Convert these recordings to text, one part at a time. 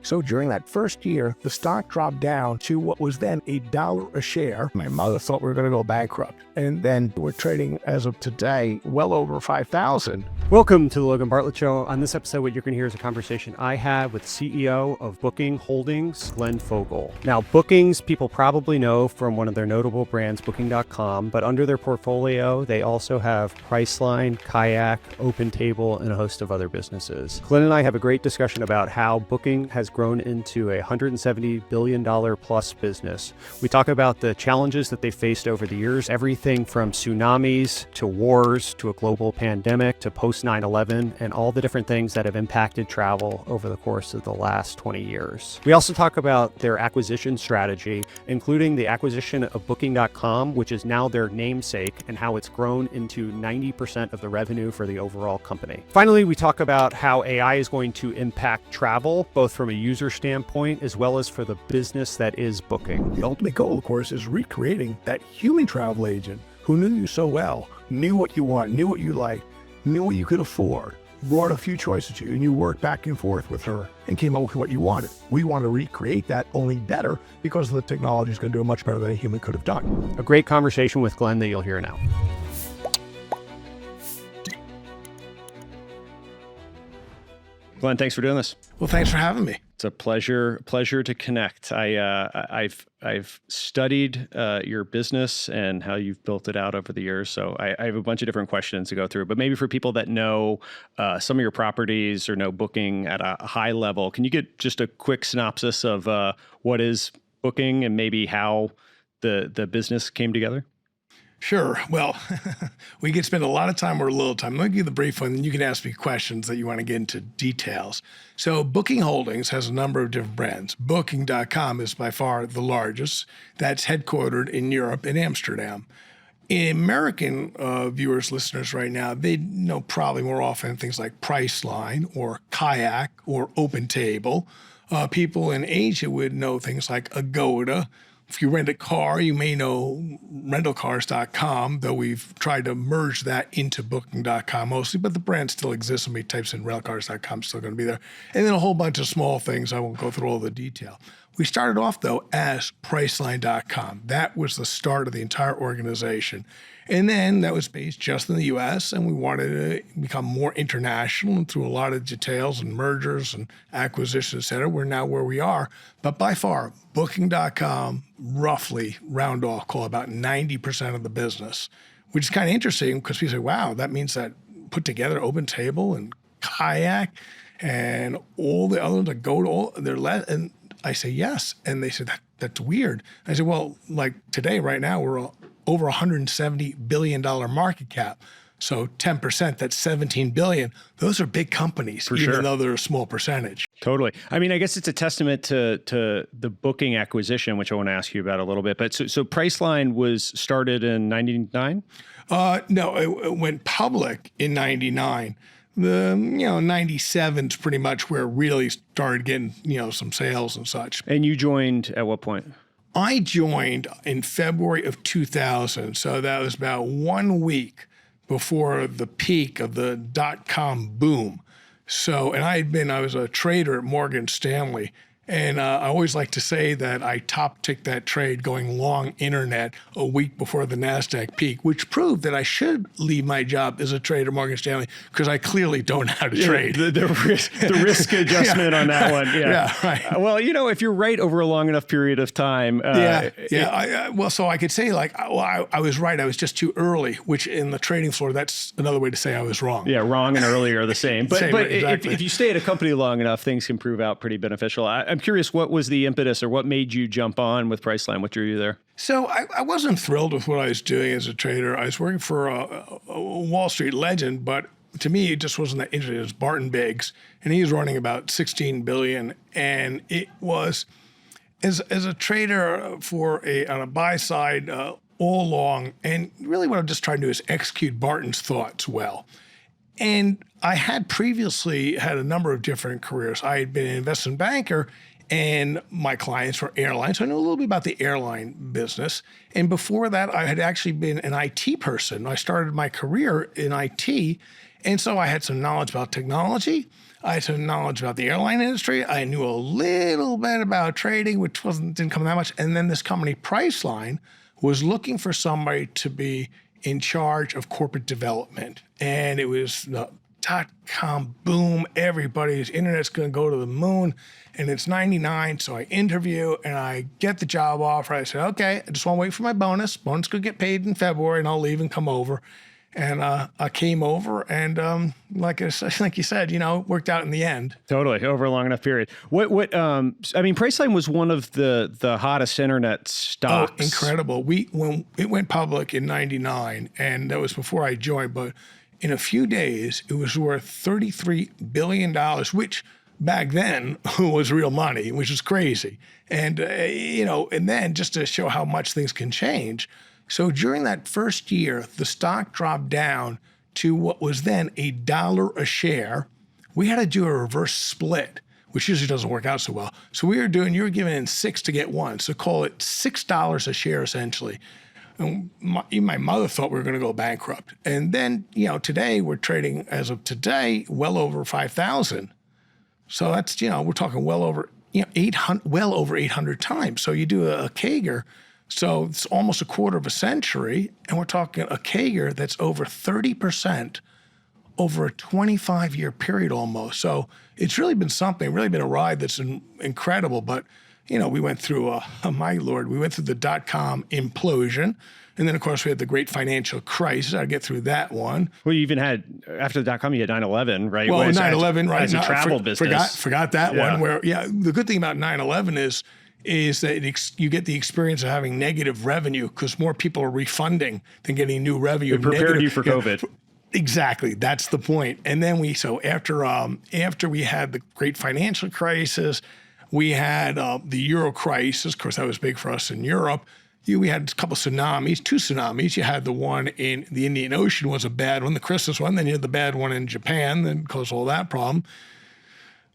So during that first year, the stock dropped down to what was then $1 a share. My mother thought we were going to go bankrupt. And then we're trading, as of today, well over 5,000. Welcome to the Logan Bartlett Show. On this episode, what you're going to hear is a conversation I have with CEO of Booking Holdings, Glenn Fogel. Now, Bookings, people probably know from one of their notable brands, Booking.com, but under their portfolio, they also have Priceline, Kayak, OpenTable, and a host of other businesses. Glenn and I have a great discussion about how Booking has grown into a $170 billion plus business. We talk about the challenges that they faced over the years, everything from tsunamis to wars to a global pandemic to post 9/11 and all the different things that have impacted travel over the course of the last 20 years. We also talk about their acquisition strategy, including the acquisition of Booking.com, which is now their namesake, and how it's grown into 90% of the revenue for the overall company. Finally, we talk about how AI is going to impact travel, both from a user standpoint as well as for the business that is Booking. The ultimate goal, of course, is recreating that human travel agent who knew you so well, knew what you want, knew what you liked, knew what you could afford, brought a few choices to you, and you worked back and forth with her and came up with what you wanted. We want to recreate that, only better, because the technology is going to do it much better than a human could have done. A great conversation with Glenn that you'll hear now. Glenn, thanks for doing this. Well, thanks for having me. It's a pleasure to connect. I've studied your business and how you've built it out over the years. So I have a bunch of different questions to go through. But maybe for people that know some of your properties or know Booking at a high level, can you get just a quick synopsis of what is Booking and maybe how the business came together? Sure. Well, we could spend a lot of time or a little time. Let me give you the brief one, and you can ask me questions that you want to get into details. So Booking Holdings has a number of different brands. Booking.com is by far the largest. That's headquartered in Europe, in Amsterdam. American viewers, listeners right now, they know probably more often things like Priceline or Kayak or OpenTable. People in Asia would know things like Agoda. If you rent a car, you may know rentalcars.com, though we've tried to merge that into Booking.com mostly, but the brand still exists. Somebody types in rentalcars.com, still going to be there. And then a whole bunch of small things. I won't go through all the detail. We started off, though, as Priceline.com. That was the start of the entire organization. And then that was based just in the U.S., and we wanted to become more international, and through a lot of details and mergers and acquisitions, et cetera, we're now where we are. But by far, Booking.com, roughly, round off, call about 90% of the business, which is kind of interesting because people say, wow, that means that put together OpenTable and Kayak and all the other ones that go to all, they're less, and I say yes. And they said, that's weird. I said, well, like today, right now, we're over $170 billion market cap. So 10%, that's $17 billion. Those are big companies, even though they're a small percentage. Totally. I mean, I guess it's a testament to the Booking acquisition, which I want to ask you about a little bit. But so Priceline was started in 99? No, it went public in 99. 97 is pretty much where it really started getting, some sales and such. And you joined at what point? I joined in February of 2000. So that was about 1 week before the peak of the dot-com boom. So, and I was a trader at Morgan Stanley. And I always like to say that I top-ticked that trade going long internet a week before the NASDAQ peak, which proved that I should leave my job as a trader at Morgan Stanley because I clearly don't know how to trade. The risk adjustment on that one. Yeah, right. Well, if you're right over a long enough period of time. So I could say I was right. I was just too early, which in the trading floor, that's another way to say I was wrong. Yeah, wrong and early are the same. But exactly. if you stay at a company long enough, things can prove out pretty beneficial. I'm curious, what was the impetus or what made you jump on with Priceline? What drew you there? So I wasn't thrilled with what I was doing as a trader. I was working for a Wall Street legend, but to me, it just wasn't that interesting. It was Barton Biggs, and he was running about $16 billion. And it was, as a trader on a buy side all along, and really what I'm just trying to do is execute Barton's thoughts well. And I had previously had a number of different careers. I had been an investment banker, and my clients were airlines. So I knew a little bit about the airline business. And before that, I had actually been an IT person. I started my career in IT, and so I had some knowledge about technology. I had some knowledge about the airline industry. I knew a little bit about trading, which didn't come that much. And then this company, Priceline, was looking for somebody to be in charge of corporate development. And it was the .com boom. Everybody's internet's going to go to the moon. And it's 99. So I interview and I get the job offer. I said, okay, I just want to wait for my bonus. Bonus could get paid in February and I'll leave and come over. And I came over and like you said, it worked out in the end. Totally. Over a long enough period. Priceline was one of the hottest internet stocks. Oh, incredible. When it went public in 99, and that was before I joined, but in a few days, it was worth $33 billion, which back then was real money, which is crazy. And, and then just to show how much things can change. So during that first year, the stock dropped down to what was then $1 a share. We had to do a reverse split, which usually doesn't work out so well. So you were giving in 6 to get 1. So call it $6 a share, essentially. And even my mother thought we were going to go bankrupt. And then, today we're trading, as of today, well over 5,000. So that's, we're talking well over 800 times. So you do a CAGR. So it's almost a quarter of a century, and we're talking a CAGR that's over 30% over a 25-year period almost. So it's really been a ride that's incredible. But, we went through, my Lord, we went through the .com implosion. And then, of course, we had the great financial crisis. I'll get through that one. Well, you even had, after the .com, you had 9/11, right? Well, 9/11, right. As a travel business. Forgot that one where, the good thing about 9/11 is that you get the experience of having negative revenue because more people are refunding than getting new revenue. It prepared you for COVID. Exactly. That's the point. And then after we had the great financial crisis, we had the Euro crisis. Of course, that was big for us in Europe. We had a couple tsunamis, 2 tsunamis. You had the one in the Indian Ocean was a bad one, the Crisis one. Then you had the bad one in Japan that caused all that problem.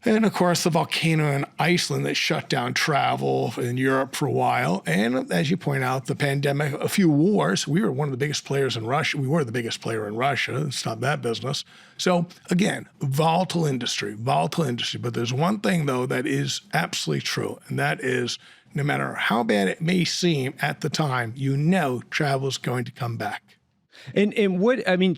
And, of course, the volcano in Iceland that shut down travel in Europe for a while. And as you point out, the pandemic, a few wars. We were one of the biggest players in Russia. We were the biggest player in Russia. Stop that business. So, again, volatile industry. But there's one thing, though, that is absolutely true, and that is no matter how bad it may seem at the time, travel is going to come back. And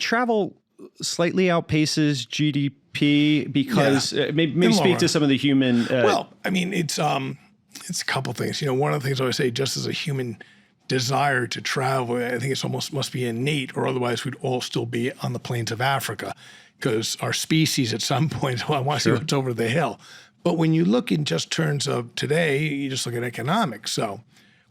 travel slightly outpaces GDP because maybe speak to some of the human. It's a couple things. One of the things I always say, just as a human desire to travel, I think it's almost must be innate, or otherwise we'd all still be on the plains of Africa, because our species at some point, I want to see what's over the hill. But when you look in just terms of today, you just look at economics. So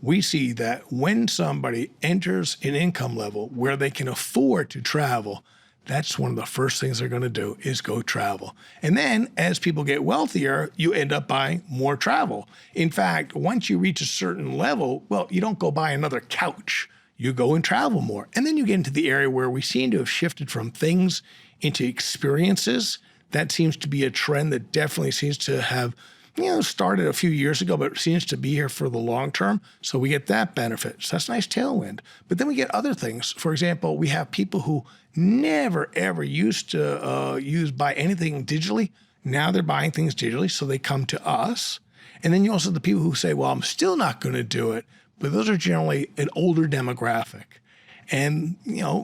we see that when somebody enters an income level where they can afford to travel, that's one of the first things they're going to do is go travel. And then as people get wealthier, you end up buying more travel. In fact, once you reach a certain level, you don't go buy another couch. You go and travel more. And then you get into the area where we seem to have shifted from things into experiences. That seems to be a trend that definitely seems to have started a few years ago, but seems to be here for the long term. So we get that benefit. So that's a nice tailwind. But then we get other things. For example, we have people who never, ever used to buy anything digitally. Now they're buying things digitally, so they come to us. And then you also have the people who say, well, I'm still not going to do it. But those are generally an older demographic. And,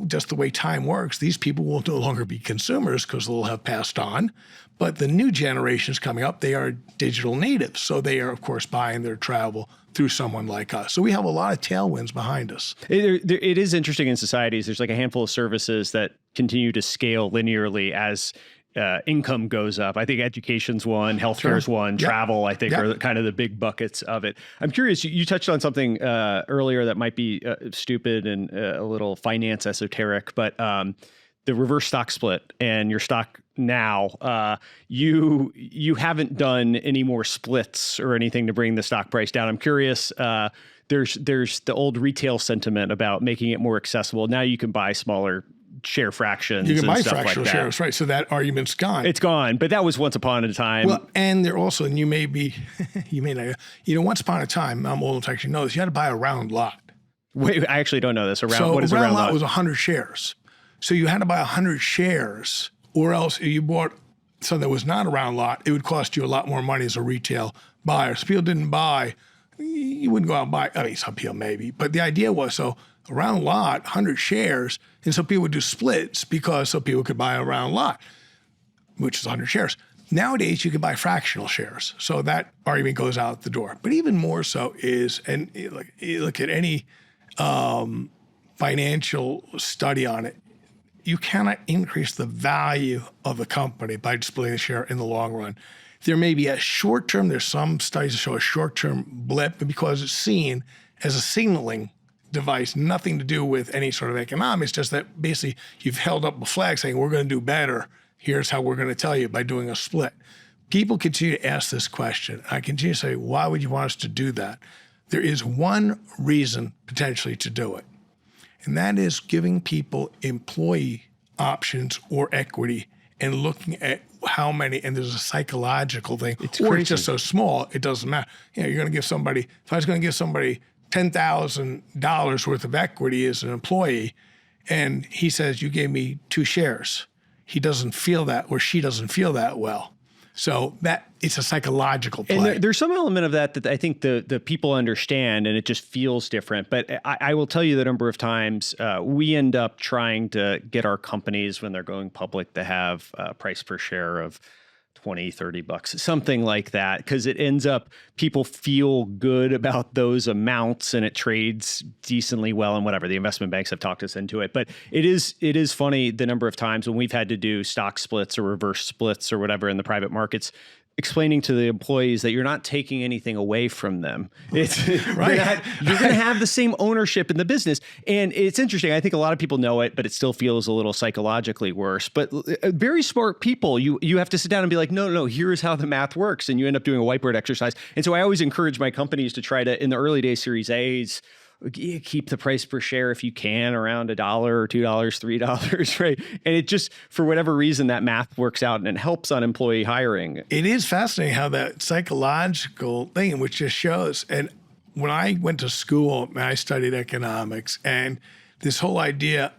just the way time works, these people will no longer be consumers because they'll have passed on. But the new generations coming up, they are digital natives. So they are, of course, buying their travel through someone like us. So we have a lot of tailwinds behind us. It is interesting in societies. There's like a handful of services that continue to scale linearly as income goes up. I think education's one, healthcare's one, travel, I think are kind of the big buckets of it. I'm curious, you touched on something earlier that might be stupid and a little finance esoteric, but the reverse stock split and your stock now, you haven't done any more splits or anything to bring the stock price down. I'm curious, there's the old retail sentiment about making it more accessible. Now you can buy smaller share fractions. You can buy fractional like shares, right? So that argument's gone. It's gone, but that was once upon a time. Well, and there also, and you may not, once upon a time, I'm old enough to actually know this, you had to buy a round lot. Wait, I actually don't know this. What is a a round lot? Was 100 shares. So you had to buy 100 shares, or else you bought something that was not around lot, it would cost you a lot more money as a retail buyer. So people didn't buy, you wouldn't go out and buy, I mean, some people maybe, but the idea was, so around lot, 100 shares, and so people would do splits because so people could buy around lot, which is 100 shares. Nowadays, you can buy fractional shares. So that argument goes out the door. But even more so is, and you look at any financial study on it, you cannot increase the value of the company by splitting the share in the long run. There may be a short-term, there's some studies that show a short-term blip because it's seen as a signaling device, nothing to do with any sort of economics, just that basically you've held up a flag saying, we're going to do better. Here's how we're going to tell you by doing a split. People continue to ask this question. I continue to say, why would you want us to do that? There is one reason potentially to do it, and that is giving people employee options or equity and looking at how many, and there's a psychological thing, it's or crazy. it's just so small, it doesn't matter. You know, you're going to give somebody, if I was going to give somebody $10,000 worth of equity as an employee, and he says, you gave me 2 shares, he doesn't feel that, or she doesn't feel that well. So that it's a psychological play. And there's some element of that I think the people understand, and it just feels different. But I will tell you the number of times we end up trying to get our companies when they're going public to have a price per share of $20, $30, something like that, because it ends up people feel good about those amounts and it trades decently well and whatever. The investment banks have talked us into it. But it is funny the number of times when we've had to do stock splits or reverse splits or whatever in the private markets, explaining to the employees that you're not taking anything away from them. It's right. You're going to have the same ownership in the business. And it's interesting. I think a lot of people know it, but it still feels a little psychologically worse. But very smart people, you have to sit down and be like, no, here's how the math works. And you end up doing a whiteboard exercise. And so I always encourage my companies to try to, in the early days, Series A's, keep the price per share if you can around $1 or $2, $3, right? And it just, for whatever reason, that math works out and it helps on employee hiring. It is fascinating how that psychological thing, which just shows. And when I went to school, I studied economics, and this whole idea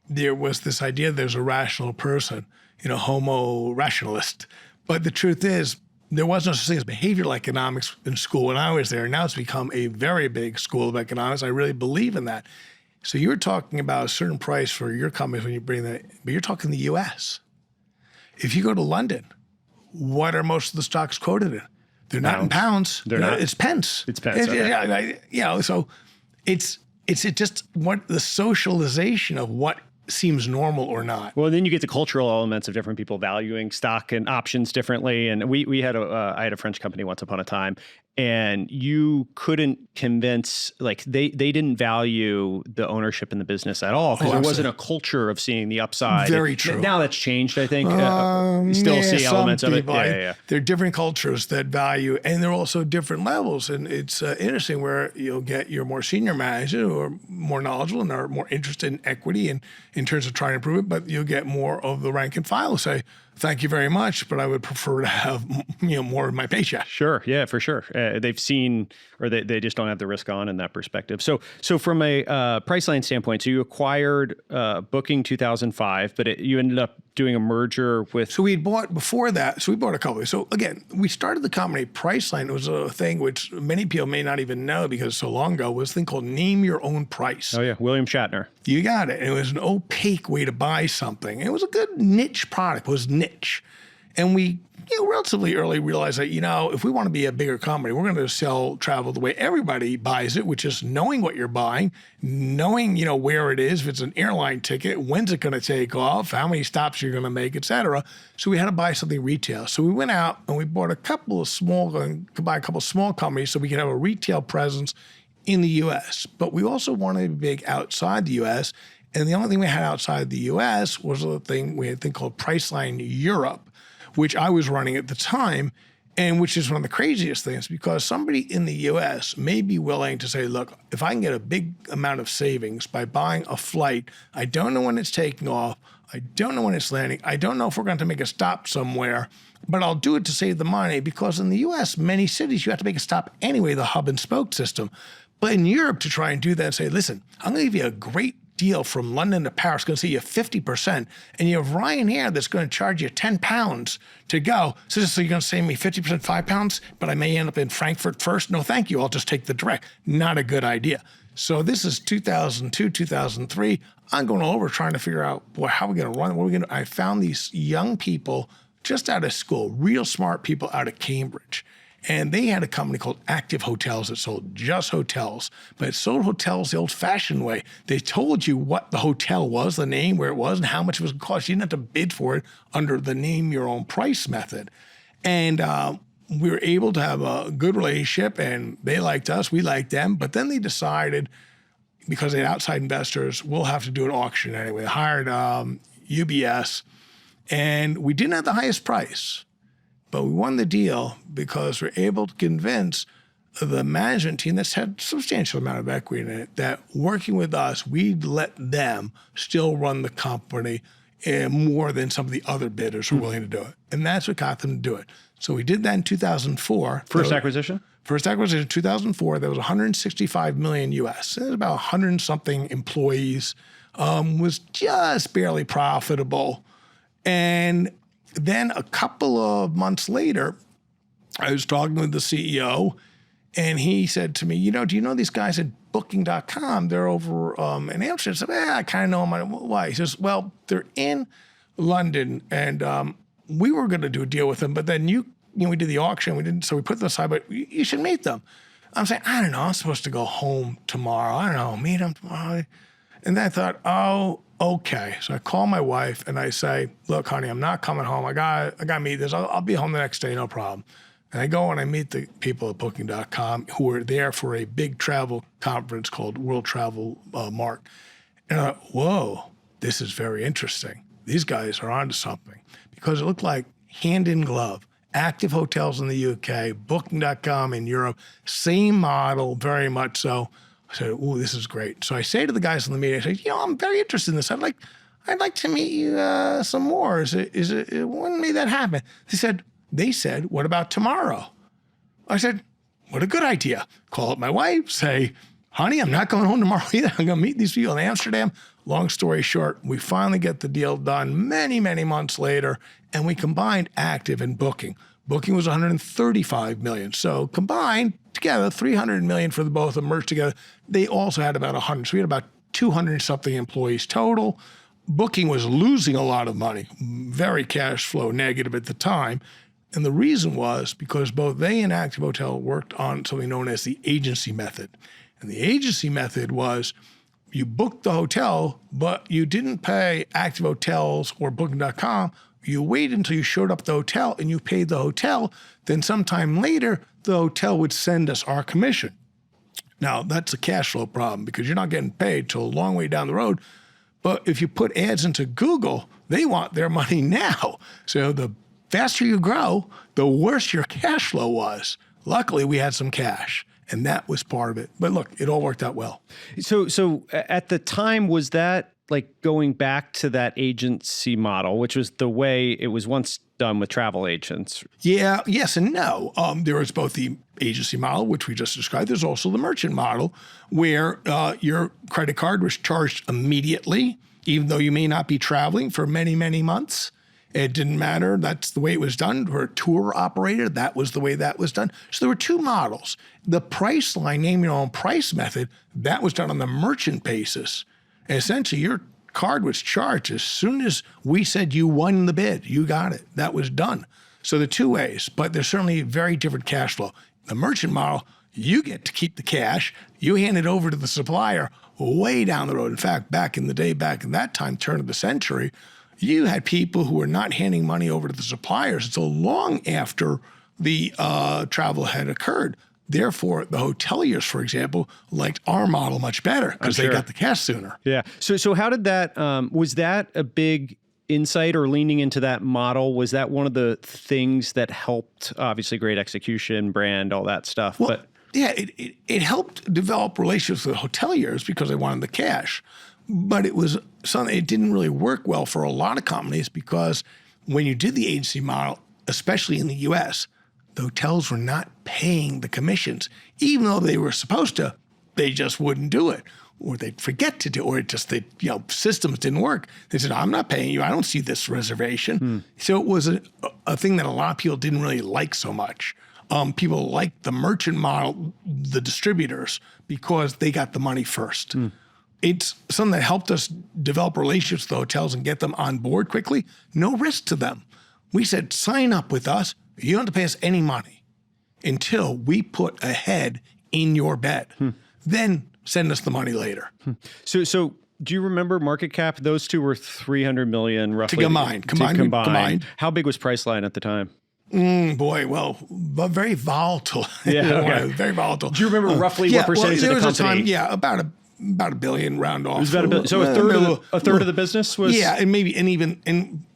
there's a rational person, homo rationalist. But the truth is, there was no such thing as behavioral economics in school when I was there. Now it's become a very big school of economics. I really believe in that. So you're talking about a certain price for your companies when you bring that, but you're talking the U.S. If you go to London, what are most of the stocks quoted in? They're not in pounds. They're not. It's pence. It's pence. Okay. So it's just what the socialization of what seems normal or not. Well, then you get the cultural elements of different people valuing stock and options differently. And I had a French company once upon a time, and you couldn't convince, like they didn't value the ownership in the business at all because there wasn't a culture of seeing the upside. Very true. Now that's changed, I think. You still see elements of it. Yeah. There are different cultures that value, and there are also different levels. And it's interesting where you'll get your more senior managers who are more knowledgeable and are more interested in equity and in terms of trying to improve it, but you'll get more of the rank and file who say, thank you very much, but I would prefer to have more of my paycheck. Sure. Yeah, for sure. They've seen, or they just don't have the risk on in that perspective. So from a Priceline standpoint, so you acquired Booking 2005, but you ended up doing a merger with... So we bought before that. So we bought a company. So again, we started the company. Priceline was a thing which many people may not even know because so long ago was a thing called name your own price. Oh yeah, William Shatner. You got it. And it was an opaque way to buy something. It was a good niche product. It was niche. And we relatively early realized that, if we want to be a bigger company, we're going to sell travel the way everybody buys it, which is knowing what you're buying, knowing, where it is, if it's an airline ticket, when's it going to take off, how many stops you're going to make, et cetera. So we had to buy something retail. So we went out and we bought a couple of small companies so we could have a retail presence in the U.S. But we also wanted to be big outside the U.S. And the only thing we had outside the U.S. was we had a thing called Priceline Europe, which I was running at the time, and which is one of the craziest things because somebody in the U.S. may be willing to say, look, if I can get a big amount of savings by buying a flight, I don't know when it's taking off, I don't know when it's landing, I don't know if we're going to make a stop somewhere, but I'll do it to save the money because in the U.S., many cities, you have to make a stop anyway, the hub and spoke system. But in Europe, to try and do that and say, listen, I'm going to give you a great deal from London to Paris, going to see you 50%, and you have Ryanair that's going to charge you 10 pounds to go. So you're going to save me 50%, 5 pounds, but I may end up in Frankfurt first? No, thank you. I'll just take the direct. Not a good idea. So this is 2002, 2003. I'm going over trying to figure out, boy, how are we going to run? What are we going to? I found these young people just out of school, real smart people out of Cambridge. And they had a company called Active Hotels that sold just hotels, but it sold hotels the old-fashioned way. They told you what the hotel was, the name, where it was, and how much it was going to cost. You didn't have to bid for it under the name your own price method. And we were able to have a good relationship, and they liked us, we liked them. But then they decided, because they had outside investors, we'll have to do an auction anyway. They hired UBS, and we didn't have the highest price. But we won the deal because we're able to convince the management team that's had a substantial amount of equity in it that working with us, we'd let them still run the company more than some of the other bidders were willing to do it. And that's what got them to do it. So we did that in 2004. First acquisition? First acquisition in 2004. There was 165 million US. There's about 100 and something employees. Was just barely profitable. And then a couple of months later, I was talking with the CEO, and he said to me, do you know these guys at Booking.com? They're over in Amsterdam. I said, I kind of know them. Why? He says, well, they're in London, and we were going to do a deal with them, but then we did the auction. We didn't, so we put them aside, but you should meet them. I'm saying, I don't know. I'm supposed to go home tomorrow. I don't know. Meet them tomorrow. And then I thought, oh, okay. So I call my wife and I say, look, honey, I'm not coming home. I got to meet this. I'll be home the next day, no problem. And I go and I meet the people at Booking.com who were there for a big travel conference called World Travel Mark. And I thought, whoa, this is very interesting. These guys are onto something because it looked like hand in glove. Active Hotels in the UK, Booking.com in Europe, same model, very much so. I said, "Ooh, this is great." So I say to the guys in the meeting, I say, I'm very interested in this. I'd like to meet you some more. When may that happen? They said, what about tomorrow? I said, what a good idea. Call up my wife, say, honey, I'm not going home tomorrow either. I'm going to meet these people in Amsterdam. Long story short, we finally get the deal done many, many months later, and we combined Active and Booking. Booking was 135 million. So combined together, 300 million for the both of them merged together. They also had about 100. So we had about 200 something employees total. Booking was losing a lot of money, very cash flow negative at the time. And the reason was because both they and Active Hotel worked on something known as the agency method. And the agency method was you booked the hotel, but you didn't pay Active Hotels or Booking.com. You waited until you showed up at the hotel and you paid the hotel. Then sometime later, the hotel would send us our commission. Now, that's a cash flow problem because you're not getting paid till a long way down the road. But if you put ads into Google, they want their money now. So the faster you grow, the worse your cash flow was. Luckily, we had some cash, and that was part of it. But look, it all worked out well. So at the time, was that like going back to that agency model, which was the way it was once done with travel agents? Yeah, yes and no. There was both the agency model, which we just described. There's also the merchant model, where your credit card was charged immediately, even though you may not be traveling for many, many months. It didn't matter. That's the way it was done. For a tour operator, that was the way that was done. So there were two models. The Priceline, name your own price method, that was done on the merchant basis. And essentially, your card was charged as soon as we said you won the bid. You got it. That was done. So the two ways, but there's certainly very different cash flow. The merchant model, you get to keep the cash. You hand it over to the supplier way down the road. In fact, back in the day, back in that time, turn of the century, you had people who were not handing money over to the suppliers until long after the travel had occurred. Therefore, the hoteliers, for example, liked our model much better because they got the cash sooner. Yeah. So how did that, was that a big insight or leaning into that model? Was that one of the things that helped, obviously great execution, brand, all that stuff? Well, yeah, it helped develop relationships with hoteliers because they wanted the cash. But it was something, it didn't really work well for a lot of companies because when you did the agency model, especially in the US, the hotels were not paying the commissions. Even though they were supposed to, they just wouldn't do it. or they'd forget to do, or it just, systems didn't work. They said, I'm not paying you. I don't see this reservation. So it was a thing that a lot of people didn't really like so much. People liked the merchant model, the distributors, because they got the money first. It's something that helped us develop relationships with the hotels and get them on board quickly. No risk to them. We said, sign up with us. You don't have to pay us any money until we put a head in your bed. Then send us the money later. So do you remember market cap? Those two were 300 million roughly. Combined. How big was Priceline at the time? But very volatile. Yeah, very volatile. Do you remember roughly what percentage of the company? About $1 billion round off. It was about $1 billion. So a third of the business was. Yeah, and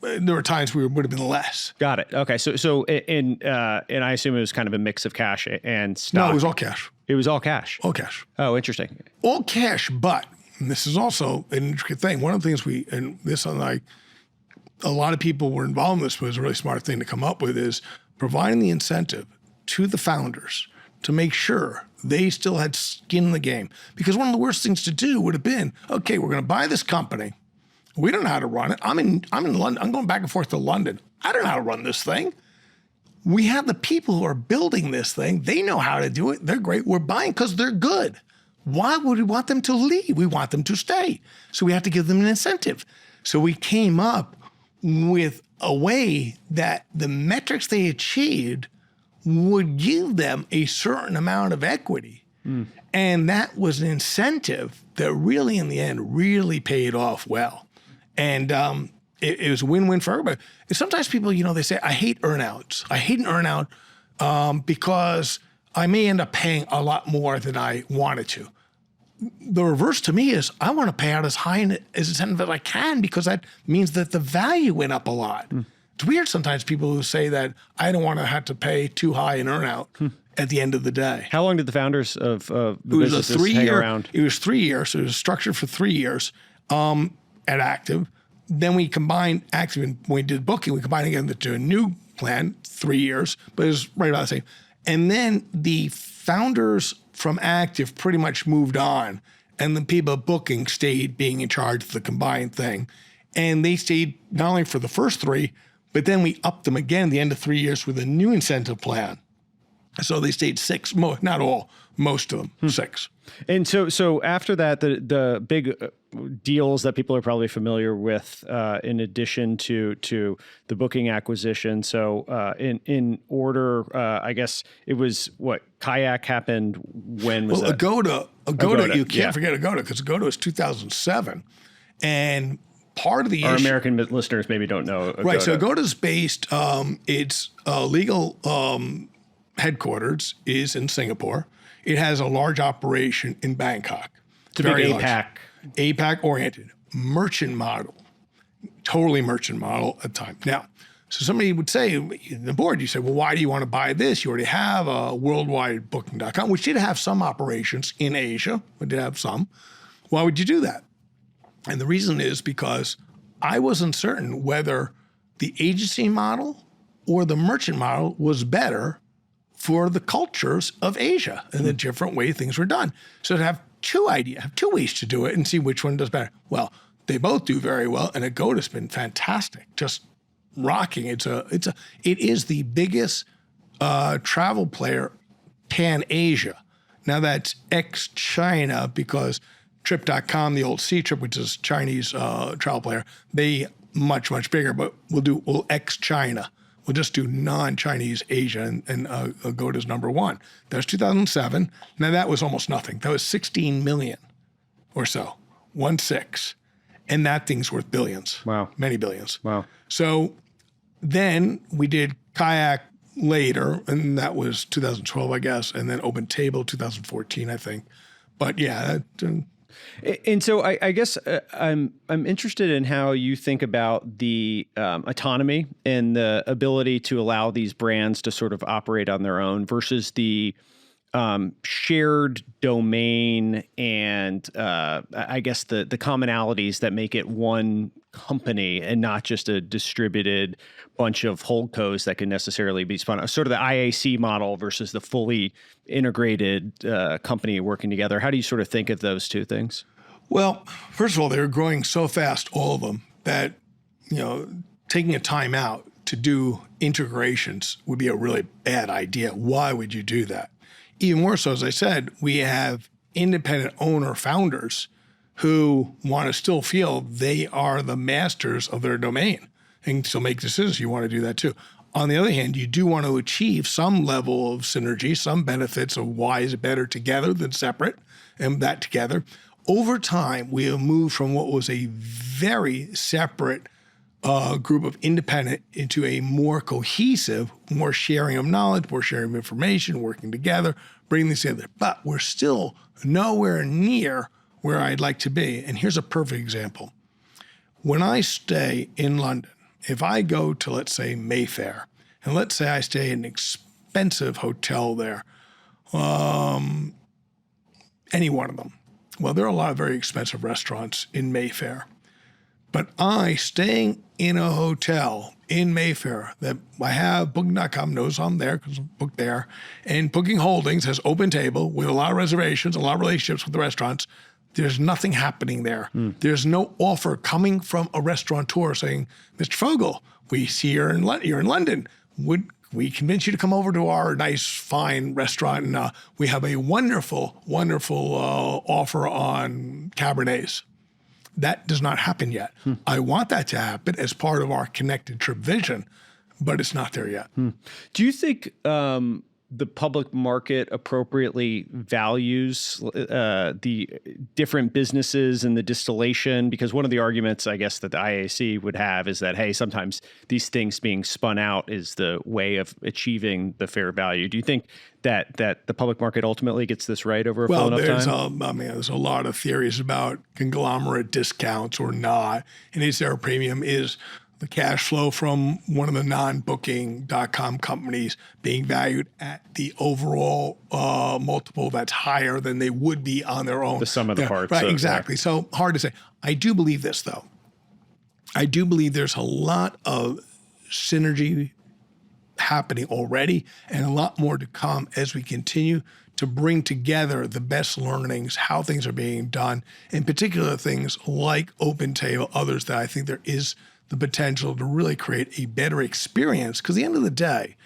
there were times we would have been less. Got it. Okay, so and I assume it was kind of a mix of cash and stock. No, it was all cash. It was all cash. All cash. Oh, interesting. All cash, but and this is also an intricate thing. One of the things a lot of people were involved in this, but it was a really smart thing to come up with, is providing the incentive to the founders to make sure they still had skin in the game. Because one of the worst things to do would have been, okay, we're going to buy this company. We don't know how to run it. I'm in London. I'm going back and forth to London. I don't know how to run this thing. We have the people who are building this thing. They know how to do it. They're great. We're buying because they're good. Why would we want them to leave? We want them to stay. So we have to give them an incentive. So we came up with a way that the metrics they achieved would give them a certain amount of equity. And that was an incentive that really, in the end, really paid off well. And it was a win-win for everybody. And sometimes people, they say, I hate earnouts. I hate an earnout because I may end up paying a lot more than I wanted to. The reverse to me is I want to pay out as high as incentive as I can, because that means that the value went up a lot. It's weird sometimes people who say that I don't want to have to pay too high an earnout at the end of the day. How long did the founders of the businesses hang around? It was 3 years. So it was structured for 3 years at Active. Then we combined Active, and when we did booking, we combined again to a new plan, 3 years, but it was right about the same. And then the founders from Active pretty much moved on, and the people at Booking stayed being in charge of the combined thing. And they stayed not only for the first 3, but then we upped them again at the end of 3 years with a new incentive plan. So they stayed 6, not all, most of them, 6. And so after that, the big deals that people are probably familiar with, in addition to the Booking acquisition. So in order, I guess it was what Kayak happened. When was that? Agoda, you can't forget Agoda, because Agoda was 2007, and part of the Our American listeners maybe don't know Agoda. Right. So Agoda's based. Its legal headquarters is in Singapore. It has a large operation in Bangkok. It's a big APAC oriented, merchant model, totally merchant model at the time. Now, so somebody would say, the board, you say, well, why do you want to buy this? You already have a worldwide booking.com, which did have some operations in Asia, but did have some. Why would you do that? And the reason is because I wasn't certain whether the agency model or the merchant model was better for the cultures of Asia and the different way things were done. So to have two ways to do it and see which one does better. Well, they both do very well, and Agoda's been fantastic, just rocking. It is the biggest travel player pan-Asia. Now that's ex-China, because Trip.com, the old C-Trip, which is Chinese travel player, they much bigger, but we'll ex-China. We'll just do non-Chinese Asia, and Agoda's number 1. That was 2007. Now that was almost nothing. That was 16 million or so, 16. And that thing's worth billions. Wow. Many billions. Wow. So then we did Kayak later, and that was 2012, I guess, and then Open Table 2014, I think. But yeah, and so I guess I'm interested in how you think about the autonomy and the ability to allow these brands to sort of operate on their own versus the shared domain and I guess the commonalities that make it one company and not just a distributed bunch of holdcos that can necessarily be spun out. Sort of the IAC model versus the fully integrated company working together. How do you sort of think of those two things? Well, first of all, they were growing so fast, all of them, that, taking a time out to do integrations would be a really bad idea. Why would you do that? Even more so, as I said, we have independent owner founders who want to still feel they are the masters of their domain and still make decisions. You want to do that too. On the other hand, you do want to achieve some level of synergy, some benefits of why is it better together than separate, and that together. Over time, we have moved from what was a very separate group of independent into a more cohesive, more sharing of knowledge, more sharing of information, working together, bringing these together. But we're still nowhere near where I'd like to be. And here's a perfect example. When I stay in London, if I go to, let's say, Mayfair, and let's say I stay in an expensive hotel there, any one of them. Well, there are a lot of very expensive restaurants in Mayfair. But I, staying in a hotel in Mayfair that I have, Booking.com knows I'm there because I'm booked there, and Booking Holdings has open table with a lot of reservations, a lot of relationships with the restaurants. There's nothing happening there. There's no offer coming from a restaurateur saying, Mr. Fogel, we see you're in London. Would we convince you to come over to our nice, fine restaurant? And we have a wonderful, wonderful offer on Cabernets. That does not happen yet. I want that to happen as part of our connected trip vision, but it's not there yet. Do you think the public market appropriately values the different businesses and the distillation? Because one of the arguments, I guess, that the IAC would have is that, hey, sometimes these things being spun out is the way of achieving the fair value. Do you think that the public market ultimately gets this right over a full enough time? There's a lot of theories about conglomerate discounts or not. And is there a premium? Is the cash flow from one of the non-Booking.com companies being valued at the overall multiple that's higher than they would be on their own? The sum of the parts. Right, exactly. So hard to say. I do believe this, though. I do believe there's a lot of synergy happening already and a lot more to come as we continue to bring together the best learnings, how things are being done, in particular things like Open Table, others that I think there is the potential to really create a better experience. Because at the end of the day,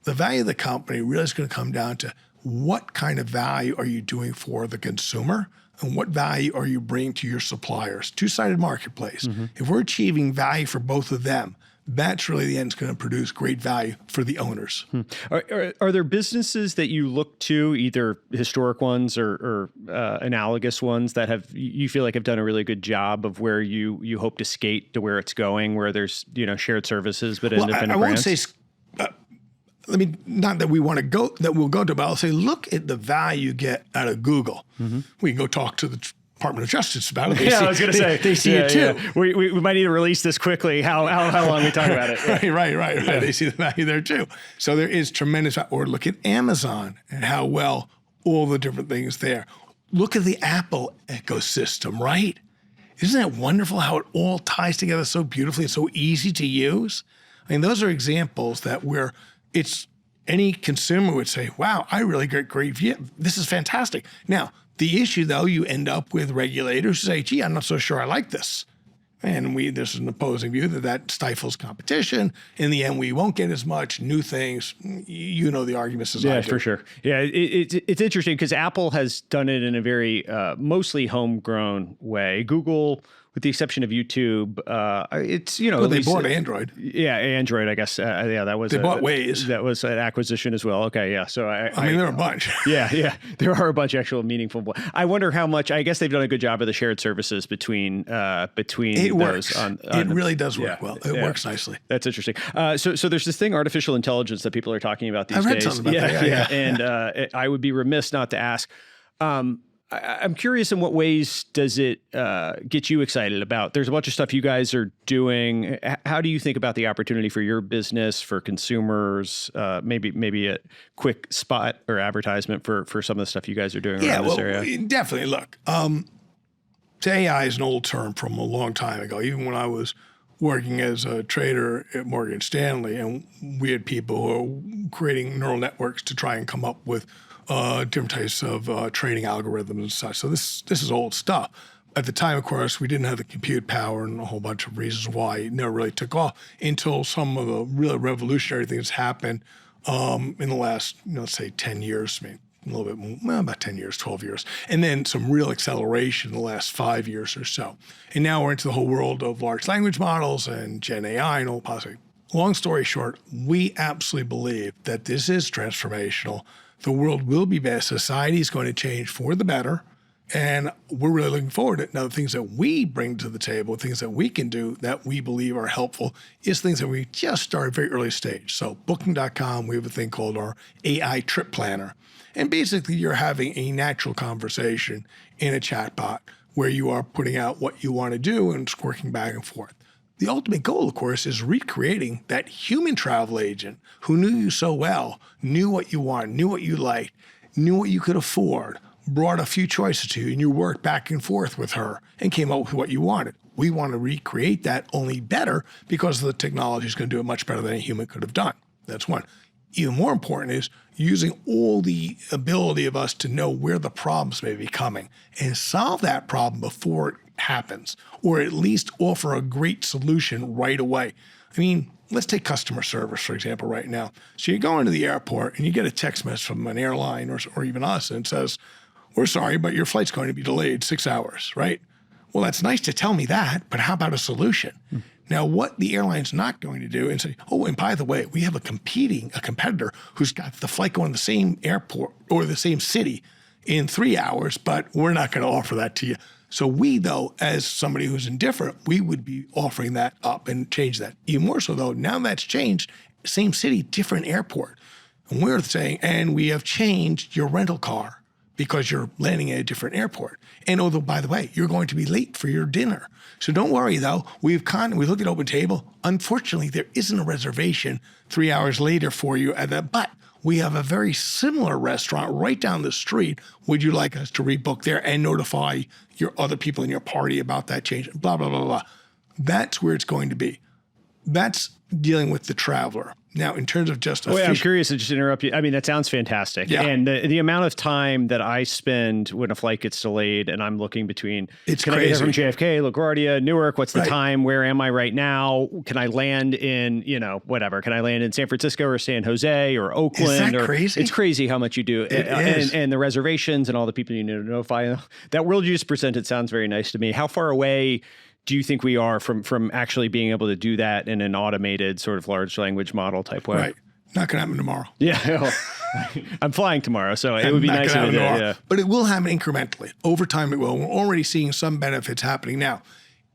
the value of the company really is going to come down to what kind of value are you doing for the consumer and what value are you bringing to your suppliers. Two-sided marketplace. If we're achieving value for both of them, that's really the end is going to produce great value for the owners. Are there businesses that you look to, either historic ones or analogous ones, that you feel like have done a really good job of where you hope to skate to where it's going, where there's shared services but independent brands? I won't say. Not that we want to go, that we'll go to, but I'll say, look at the value you get out of Google. We can go talk to the Department of Justice about it. I was going to say they see it too. Yeah. We might need to release this quickly. How long we talk about it? Yeah. Right. Yeah. They see the value there too. So there is tremendous value. Or look at Amazon and how well all the different things there. Look at the Apple ecosystem, right? Isn't that wonderful how it all ties together so beautifully and so easy to use? Those are examples that where any consumer would say, wow, I really get great view. This is fantastic. Now, the issue, though, you end up with regulators who say, gee, I'm not so sure I like this. And there's an opposing view that stifles competition. In the end, we won't get as much new things. You know the arguments as I do. Yeah, for sure. Yeah, it's interesting because Apple has done it in a very mostly homegrown way. Google, with the exception of YouTube, it's they bought Android. Yeah, Android, I guess. That was they bought Waze. That was an acquisition as well. Okay, yeah. So there are a bunch. Yeah, there are a bunch of actual meaningful. I wonder how much. I guess they've done a good job of the shared services between it those. Works. It really does work well. It works nicely. That's interesting. So there's this thing, artificial intelligence, that people are talking about these days. I read something about that. Yeah. And I would be remiss not to ask. I'm curious, in what ways does it get you excited about? There's a bunch of stuff you guys are doing. How do you think about the opportunity for your business, for consumers? Maybe a quick spot or advertisement for some of the stuff you guys are doing around this area. Definitely. Look, AI is an old term from a long time ago. Even when I was working as a trader at Morgan Stanley, and we had people who were creating neural networks to try and come up with different types of trading algorithms and such. So this is old stuff. At the time, of course, we didn't have the compute power and a whole bunch of reasons why it never really took off until some of the really revolutionary things happened in the last, let's say 10 years, maybe a little bit more, well, about 10 years, 12 years. And then some real acceleration in the last 5 years or so. And now we're into the whole world of large language models and Gen AI and all possible. Long story short, we absolutely believe that this is transformational. The world will be better. Society is going to change for the better. And we're really looking forward to it. Now, the things that we bring to the table, things that we can do that we believe are helpful is things that we just started very early stage. So Booking.com, we have a thing called our AI trip planner. And basically, you're having a natural conversation in a chatbot where you are putting out what you want to do and it's working back and forth. The ultimate goal, of course, is recreating that human travel agent who knew you so well, knew what you wanted, knew what you liked, knew what you could afford, brought a few choices to you, and you worked back and forth with her and came up with what you wanted. We want to recreate that only better because the technology is going to do it much better than a human could have done. That's one. Even more important is using all the ability of us to know where the problems may be coming and solve that problem before it happens, or at least offer a great solution right away. I mean, let's take customer service, for example, right now. So you go into the airport and you get a text message from an airline or even us, and it says, "We're sorry, but your flight's going to be delayed 6 hours," right? Well, that's nice to tell me that, but how about a solution? Now, what the airline's not going to do and say, "Oh, and by the way, we have a competitor who's got the flight going to the same airport or the same city in 3 hours, but we're not going to offer that to you." So we, though, as somebody who's indifferent, we would be offering that up and change that. Even more so, though, now that's changed, same city, different airport. And we're saying, and we have changed your rental car because you're landing at a different airport. And although, by the way, you're going to be late for your dinner. So don't worry, though. We looked at Open Table. Unfortunately, there isn't a reservation 3 hours later for you at that, but we have a very similar restaurant right down the street. Would you like us to rebook there and notify your other people in your party about that change? Blah, blah, blah, blah. That's where it's going to be. That's dealing with the traveler. Now, in terms of just I'm curious to just interrupt you. I mean, that sounds fantastic. Yeah. And the amount of time that I spend when a flight gets delayed and I'm looking between, it's can crazy. I get from JFK, LaGuardia, Newark? What's the Right. time? Where am I right now? Can I land in, whatever? Can I land in San Francisco or San Jose or Oakland? Is that crazy? It's crazy how much you do. It is. And the reservations and all the people you need to notify. That world you just presented sounds very nice to me. How far away do you think we are from actually being able to do that in an automated sort of large language model type way? Right. Not going to happen tomorrow. Yeah. Well, I'm flying tomorrow, so it would be nice if it did. Yeah. But it will happen incrementally. Over time, it will. We're already seeing some benefits happening now.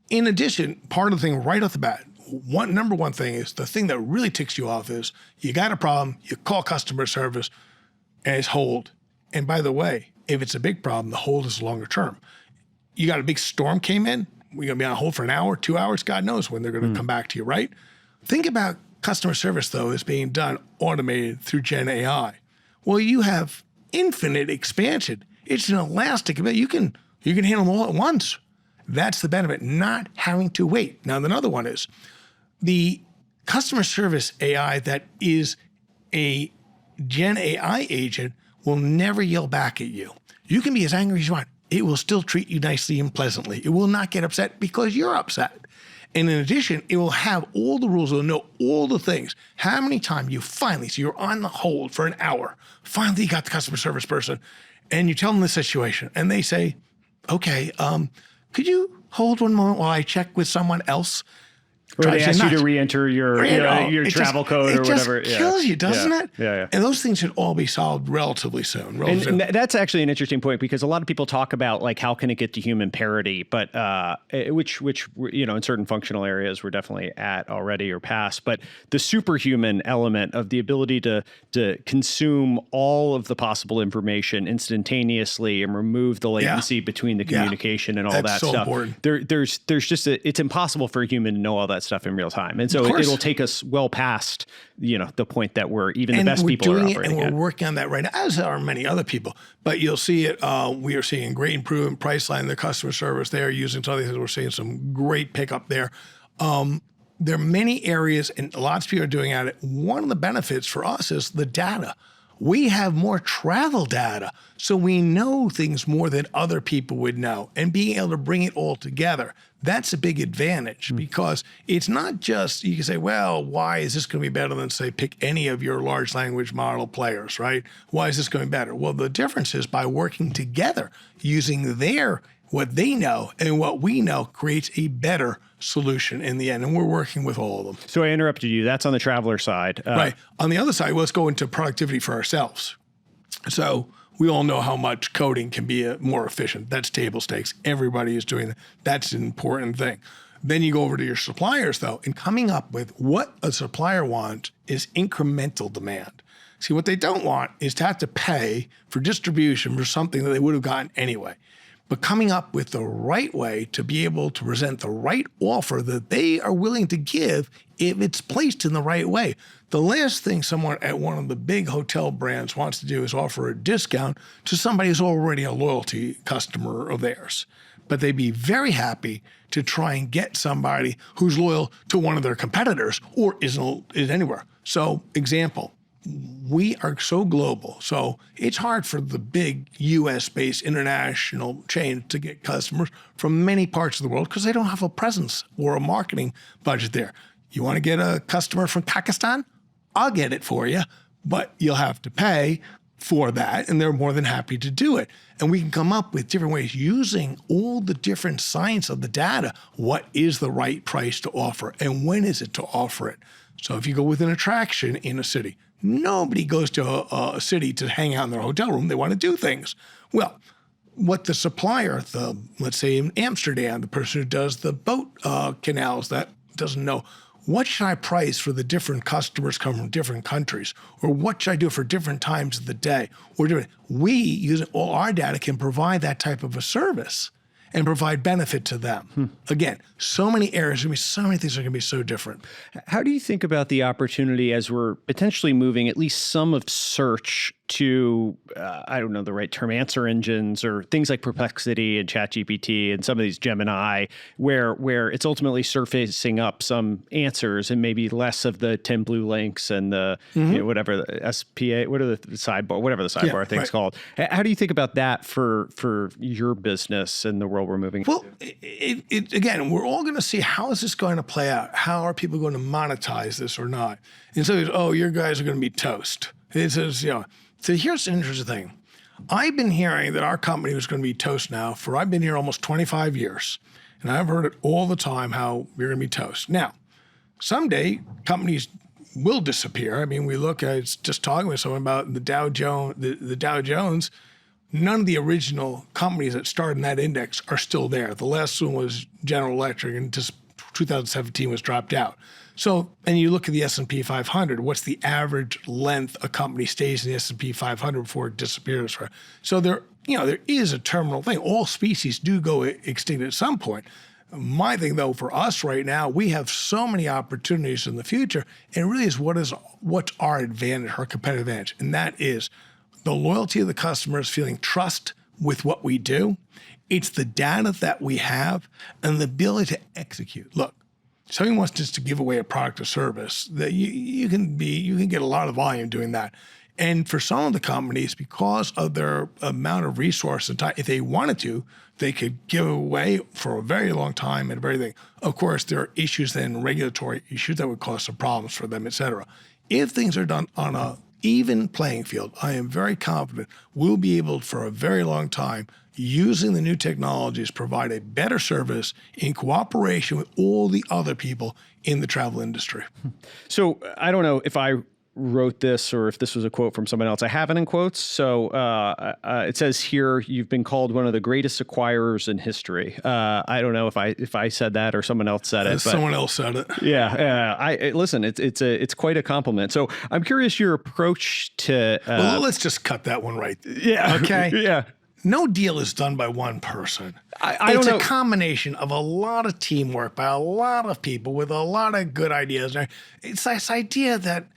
In addition, part of the thing right off the bat, number one thing is the thing that really ticks you off is you got a problem, you call customer service, and it's hold. And by the way, if it's a big problem, the hold is longer term. You got a big storm came in, we're going to be on hold for an hour, 2 hours, God knows when they're going to come back to you, right? Think about customer service, though, is being done automated through Gen AI. Well, you have infinite expansion. It's an elastic. You can handle them all at once. That's the benefit, not having to wait. Now, another one is the customer service AI that is a Gen AI agent will never yell back at you. You can be as angry as you want. It will still treat you nicely and pleasantly. It will not get upset because you're upset. And in addition, it will have all the rules. It will know all the things. How many times so you're on the hold for an hour. Finally, you got the customer service person and you tell them the situation and they say, "Okay, could you hold one moment while I check with someone else?" Or they ask you to re-enter your travel code or whatever. It just kills you, doesn't it? Yeah. And those things should all be solved relatively soon. And that's actually an interesting point because a lot of people talk about like how can it get to human parity, but which in certain functional areas we're definitely at already or past. But the superhuman element of the ability to consume all of the possible information instantaneously and remove the latency between the communication and all that's that so stuff. Important. There's just it's impossible for a human to know all that stuff in real time. And so it'll take us well past, the point that we're even the best people are operating and we're working on that right now, as are many other people. But you'll see it. We are seeing great improvement. Priceline, the customer service, they are using some of these things. We're seeing some great pickup there. There are many areas, and lots of people are doing at it. One of the benefits for us is the data. We have more travel data, so we know things more than other people would know. And being able to bring it all together, that's a big advantage because it's not just, you can say, well, why is this going to be better than, say, pick any of your large language model players, right? Why is this going to be better? Well, the difference is by working together, using what they know and what we know creates a better solution in the end. And we're working with all of them. So I interrupted you. That's on the traveler side. Right. On the other side, let's go into productivity for ourselves. So we all know how much coding can be more efficient. That's table stakes. Everybody is doing that. That's an important thing. Then you go over to your suppliers, though, and coming up with what a supplier wants is incremental demand. See, what they don't want is to have to pay for distribution for something that they would have gotten anyway. But coming up with the right way to be able to present the right offer that they are willing to give if it's placed in the right way. The last thing someone at one of the big hotel brands wants to do is offer a discount to somebody who's already a loyalty customer of theirs. But they'd be very happy to try and get somebody who's loyal to one of their competitors or is anywhere. So, example. We are so global, so it's hard for the big US-based international chain to get customers from many parts of the world because they don't have a presence or a marketing budget there. You want to get a customer from Pakistan? I'll get it for you, but you'll have to pay for that, and they're more than happy to do it. And we can come up with different ways using all the different science of the data. What is the right price to offer, and when is it to offer it? So if you go with an attraction in a city, nobody goes to a city to hang out in their hotel room. They want to do things. Well, what the supplier, let's say in Amsterdam, the person who does the boat canals that doesn't know, what should I price for the different customers come from different countries? Or what should I do for different times of the day? We, using all our data, can provide that type of a service and provide benefit to them. Again, so many areas, so many things are going to be so different. How do you think about the opportunity as we're potentially moving at least some of search to, I don't know the right term, answer engines or things like Perplexity and ChatGPT and some of these Gemini, where it's ultimately surfacing up some answers and maybe less of the 10 blue links and the whatever the SPA, whatever the sidebar thing's called. How do you think about that for your business and the world we're moving into? Again, we're all going to see how is this going to play out? How are people going to monetize this or not? And so, your guys are going to be toast. It says, So here's an interesting thing. I've been hearing that our company was going to be toast now I've been here almost 25 years. And I've heard it all the time how we're going to be toast. Now, someday companies will disappear. I mean, we look at, just talking with someone about the Dow Jones, none of the original companies that started in that index are still there. The last one was General Electric, and just 2017 was dropped out. So, and you look at the S&P 500, what's the average length a company stays in the S&P 500 before it disappears? So there is a terminal thing. All species do go extinct at some point. My thing, though, for us right now, we have so many opportunities in the future, and it really is what's our advantage, our competitive advantage, and that is the loyalty of the customers, feeling trust with what we do. It's the data that we have and the ability to execute. Look, somebody wants just to give away a product or service, that you can get a lot of volume doing that. And for some of the companies, because of their amount of resource and time, if they wanted to, they could give away for a very long time and everything. Of course, there are issues then, regulatory issues that would cause some problems for them, et cetera. If things are done on a even playing field, I am very confident we'll be able for a very long time, using the new technologies, provide a better service in cooperation with all the other people in the travel industry. So I don't know if I wrote this or if this was a quote from someone else. I have it in quotes. So it says here, you've been called one of the greatest acquirers in history. I don't know if I said that or someone else said it. Someone else said it. Yeah. Listen, it's quite a compliment. So I'm curious your approach to. Well, let's just cut that one right. Yeah. Okay. Yeah. No deal is done by one person. It's a combination of a lot of teamwork by a lot of people with a lot of good ideas. It's this idea that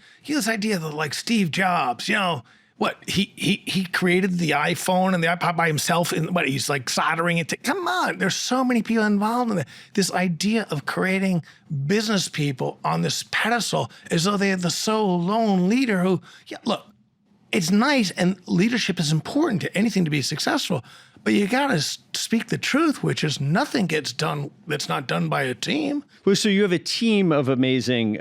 like Steve Jobs, he created the iPhone and the iPod by himself, and he's like soldering it. Come on, there's so many people involved in it. This idea of creating business people on this pedestal as though they are the sole lone leader who, look. it's nice, and leadership is important to anything to be successful. But you got to speak the truth, which is nothing gets done that's not done by a team. Well, so you have a team of amazing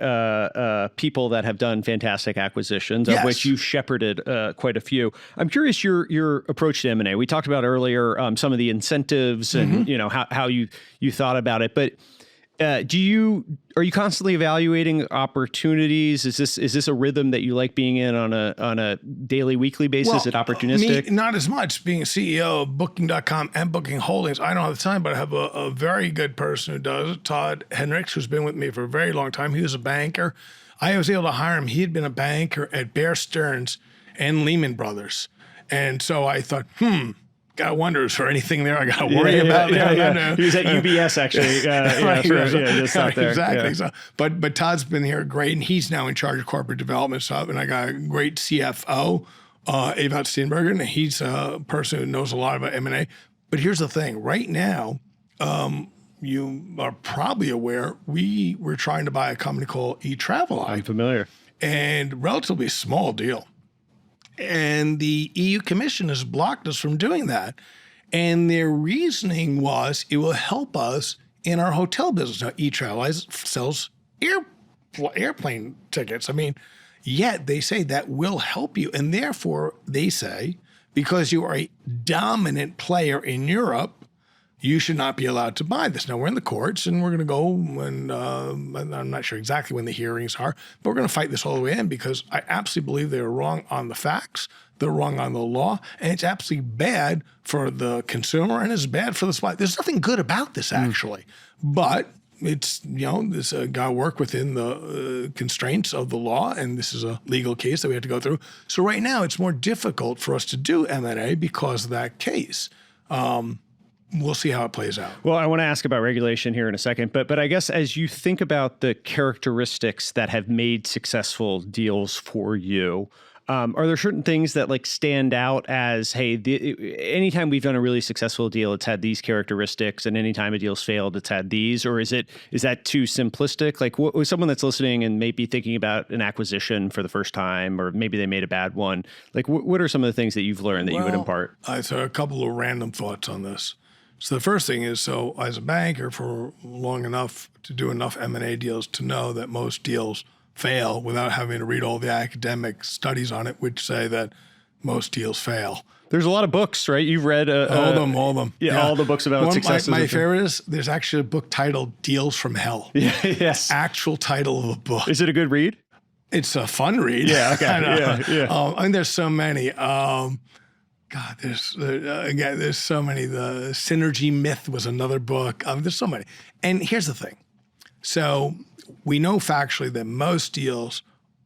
people that have done fantastic acquisitions, of which you've shepherded quite a few. I'm curious your approach to M&A. We talked about earlier some of the incentives and how you thought about it, but are you constantly evaluating opportunities? Is this a rhythm that you like being in on a daily, weekly basis? Is it opportunistic? Me, not as much. Being a CEO of Booking.com and Booking Holdings, I don't have the time, but I have a very good person who does it, Todd Henricks, who's been with me for a very long time. He was a banker. I was able to hire him. He had been a banker at Bear Stearns and Lehman Brothers. And so I thought, gotta wonder, is there anything there I gotta worry about? He was at UBS actually. Just out there. Exactly. Yeah. So, but Todd's been here great, and he's now in charge of corporate development stuff. And I got a great CFO, Ewout Steenbergen, and he's a person who knows a lot about M&A. But here's the thing: right now, you are probably aware we're trying to buy a company called eTraveleye. I'm familiar. And relatively small deal. And the EU Commission has blocked us from doing that. And their reasoning was it will help us in our hotel business. Now, eTraveleye sells airplane tickets. I mean, yet they say that will help you. And therefore, they say, because you are a dominant player in Europe, you should not be allowed to buy this. Now, we're in the courts, and we're going to go, and I'm not sure exactly when the hearings are, but we're going to fight this all the way in, because I absolutely believe they're wrong on the facts, they're wrong on the law, and it's absolutely bad for the consumer, and it's bad for the supply. There's nothing good about this, actually. But it's, this got to work within the constraints of the law, and this is a legal case that we have to go through. So right now, it's more difficult for us to do M&A because of that case. We'll see how it plays out. Well, I want to ask about regulation here in a second, but I guess as you think about the characteristics that have made successful deals for you, are there certain things that stand out as, hey, anytime we've done a really successful deal, it's had these characteristics, and anytime a deal's failed, it's had these? Or is that too simplistic? What someone that's listening and maybe thinking about an acquisition for the first time, or maybe they made a bad one, what are some of the things that you've learned that you would impart? I saw a couple of random thoughts on this. So the first thing is, as a banker for long enough to do enough M&A deals to know that most deals fail without having to read all the academic studies on it, which say that most deals fail. There's a lot of books, right? You've read all of them. Yeah, all the books about success. My favorite is there's actually a book titled "Deals from Hell." Yes. Actual title of a book. Is it a good read? It's a fun read. Yeah. Okay. I mean, there's so many. God, there's so many. The Synergy Myth was another book. There's so many. And here's the thing. So we know factually that most deals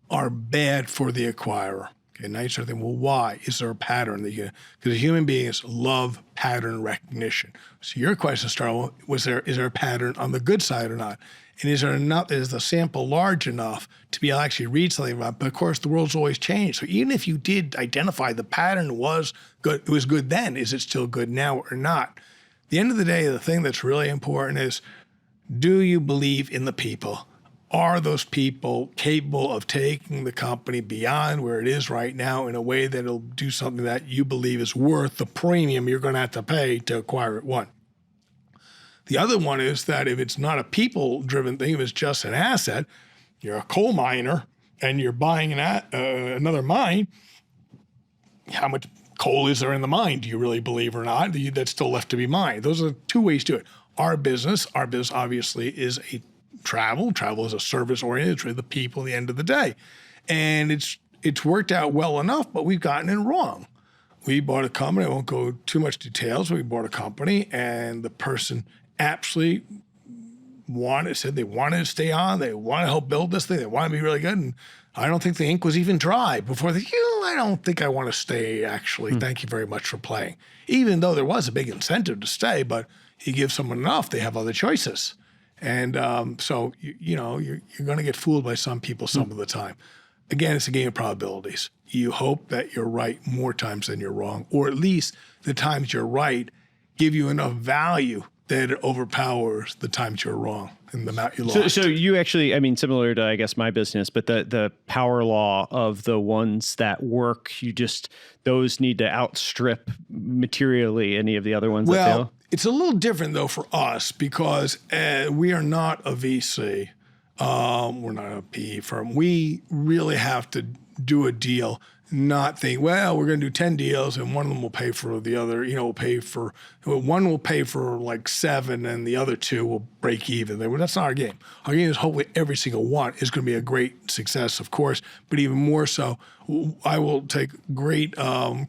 are bad for the acquirer. Okay, now you start thinking, well, why? Is there a pattern? Because human beings love pattern recognition. So your question started, is there a pattern on the good side or not? And is the sample large enough to be able to actually read something about it? But of course, the world's always changed. So even if you did identify the pattern was good, it was good then, is it still good now or not? At the end of the day, the thing that's really important is, do you believe in the people? Are those people capable of taking the company beyond where it is right now in a way that it'll do something that you believe is worth the premium you're going to have to pay to acquire it? One. The other one is that if it's not a people-driven thing, if it's just an asset, you're a coal miner and you're buying another mine, how much coal is there in the mine? Do you really believe or not? That's still left to be mined. Those are two ways to do it. Our business obviously is a travel. Travel is a service-oriented. It's really the people at the end of the day. And it's worked out well enough, but we've gotten it wrong. We bought a company. I won't go too much details. We bought a company, and the person absolutely said they wanted to stay on. They want to help build this thing. They want to be really good. And I don't think the ink was even dry before I don't think I want to stay, actually. Thank you very much for playing. Even though there was a big incentive to stay, but you give someone enough, they have other choices. And so, you're going to get fooled by some people some of the time. Again, it's a game of probabilities. You hope that you're right more times than you're wrong, or at least the times you're right give you enough value that it overpowers the times you're wrong and the amount you lost. So you actually, I mean, similar to, I guess, my business, but the power law of the ones that work, those need to outstrip materially any of the other ones that fail? It's a little different, though, for us because we are not a VC. We're not a PE firm. We really have to do a deal, not think, well, we're going to do 10 deals and one of them will pay for the other, one will pay for like 7 and the other 2 will break even. That's not our game. Our game is hopefully every single one is going to be a great success, of course, but even more so, I will take great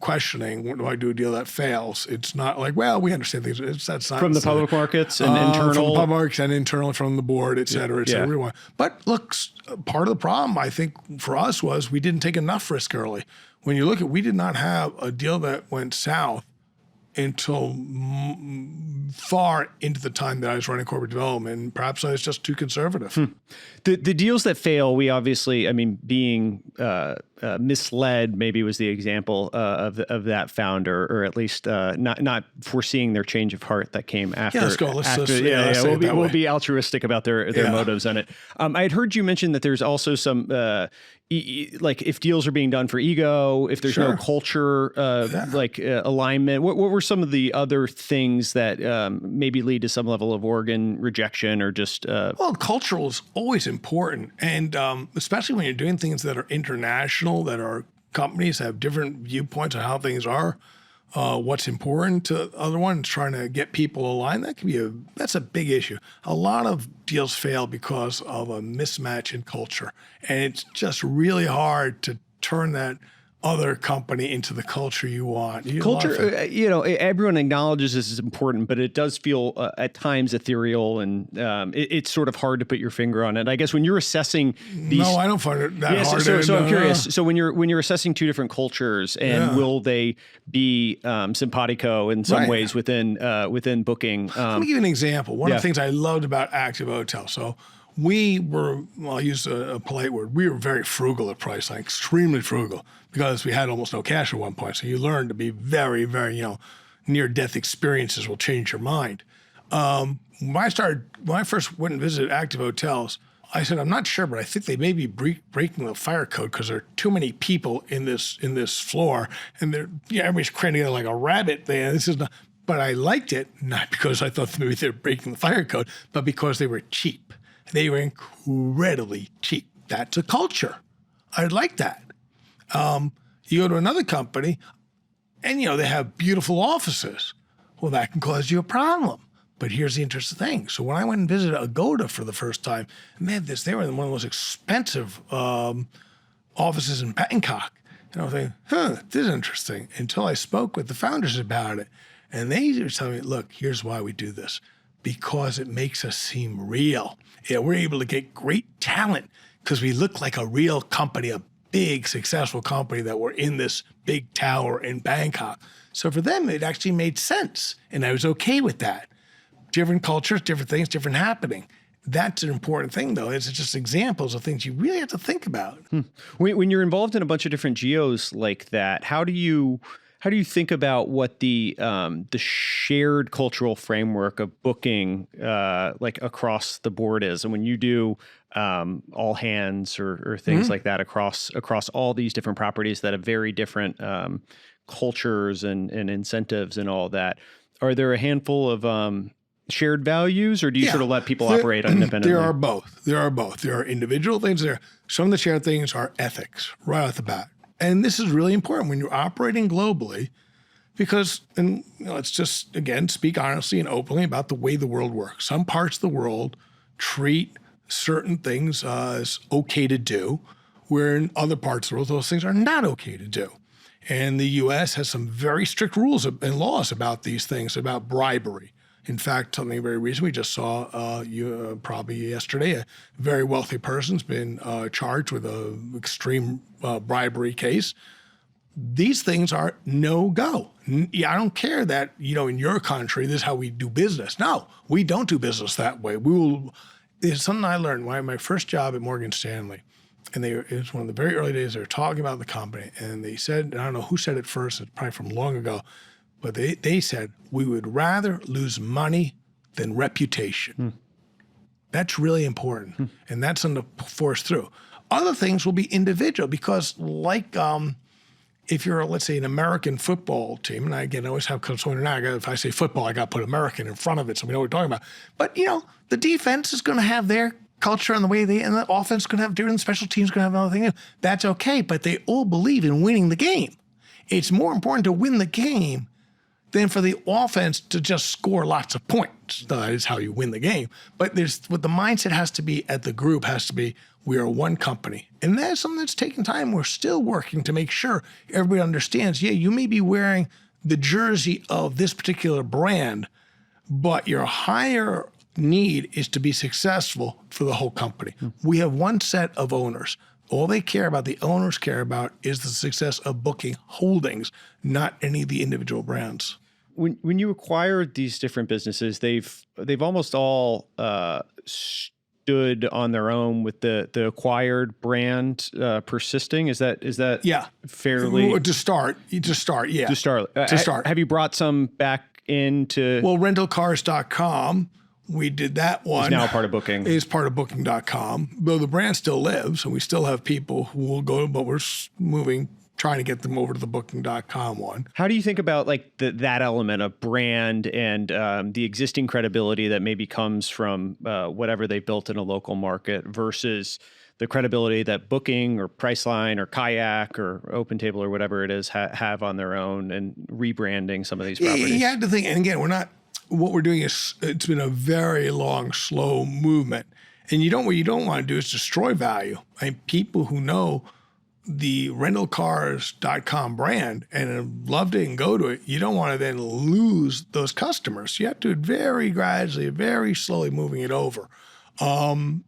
questioning when I do a deal that fails. It's not like, well, we understand things. That's not from the public markets and internal. From the public markets and internal from the board, et cetera, et cetera. But look, part of the problem, I think, for us was we didn't take enough risk early. When you look at, we did not have a deal that went south until far into the time that I was running corporate development. And perhaps I was just too conservative. The deals that fail, we obviously, I mean, being misled maybe was the example of that founder, or at least not foreseeing their change of heart that came after. Yeah, let's go. We'll be altruistic about their motives on it. I had heard you mention that there's also some like if deals are being done for ego, if there's no culture alignment. What were some of the other things that maybe lead to some level of organ rejection or just? Well, cultural is always important, and especially when you're doing things that are international, that are companies have different viewpoints on how things are. What's important to other ones, trying to get people aligned, that's a big issue. A lot of deals fail because of a mismatch in culture, and it's just really hard to turn that other company into the culture you want. Culture, everyone acknowledges this is important, but it does feel at times ethereal, and it's sort of hard to put your finger on it. I guess when you're assessing these, no, I don't find it that hard. So I'm curious. So when you're assessing 2 different cultures, and will they be simpatico in some ways within booking? Let me give you an example. One of the things I loved about Active Hotel. So we were, I'll use a polite word, we were very frugal at Priceline, extremely frugal, because we had almost no cash at one point. So you learn to be very, very, near-death experiences will change your mind. When I first went and visited Active Hotels, I said, I'm not sure, but I think they may be breaking the fire code because there are too many people in this floor, and everybody's crammed together like a rabbit. But I liked it, not because I thought maybe they were breaking the fire code, but because they were cheap. They were incredibly cheap. That's a culture. I like that. You go to another company, and they have beautiful offices. Well, that can cause you a problem. But here's the interesting thing. So when I went and visited Agoda for the first time, they were one of the most expensive offices in Bangkok. And I was thinking, this is interesting, until I spoke with the founders about it. And they were telling me, look, here's why we do this. Because it makes us seem real. We're able to get great talent because we look like a real company, a big, successful company that we're in this big tower in Bangkok. So for them, it actually made sense. And I was okay with that. Different cultures, different things, different happening. That's an important thing, though. It's just examples of things you really have to think about. When you're involved in a bunch of different geos like that, how do you think about what the shared cultural framework of booking like across the board is? And when you do all hands or things like that across all these different properties that have very different cultures and incentives and all that, are there a handful of shared values, or do you sort of let people operate independently? There are both. There are individual things there. Some of the shared things are ethics right off the bat. And this is really important when you're operating globally, because, and let's just, again, speak honestly and openly about the way the world works. Some parts of the world treat certain things as okay to do, where in other parts of the world, those things are not okay to do. And the U.S. has some very strict rules and laws about these things, about bribery. In fact, something very recent, we just saw probably yesterday, a very wealthy person's been charged with an extreme bribery case. These things are no-go. I don't care that, in your country, this is how we do business. No, we don't do business that way. It's something I learned when I had my first job at Morgan Stanley. And it was one of the very early days they were talking about the company. And they said, and I don't know who said it first, it's probably from long ago, but they said, we would rather lose money than reputation. That's really important. And that's something to force through. Other things will be individual because like if you're, let's say, an American football team, and I always have, if I say football, I got to put American in front of it so we know what we're talking about. But, the defense is going to have their culture and the way and the offense is going to have different, special teams going to have another thing. That's okay, but they all believe in winning the game. It's more important to win the game than for the offense to just score lots of points. That is how you win the game. But what the mindset has to be at the group has to be, we are one company. And that's something that's taking time. We're still working to make sure everybody understands, you may be wearing the jersey of this particular brand, but your higher need is to be successful for the whole company. We have one set of owners. All the owners care about is the success of Booking Holdings, not any of the individual brands. When you acquired these different businesses, they've almost all stood on their own with the acquired brand persisting. Is that fairly to start? Have you brought some back into? Well, rentalcars.com. We did that one. It's now part of Booking. Is part of Booking.com. Though the brand still lives, and we still have people who will go, but we're trying to get them over to the Booking.com one. How do you think about like that element of brand and the existing credibility that maybe comes from whatever they built in a local market versus the credibility that Booking or Priceline or Kayak or OpenTable or whatever it is have on their own and rebranding some of these properties? You have to think, and again, what we're doing is, it's been a very long, slow movement. And what you don't want to do is destroy value. People who know the rentalcars.com brand and have loved it and go to it, you don't want to then lose those customers. You have to do it very gradually, very slowly moving it over. And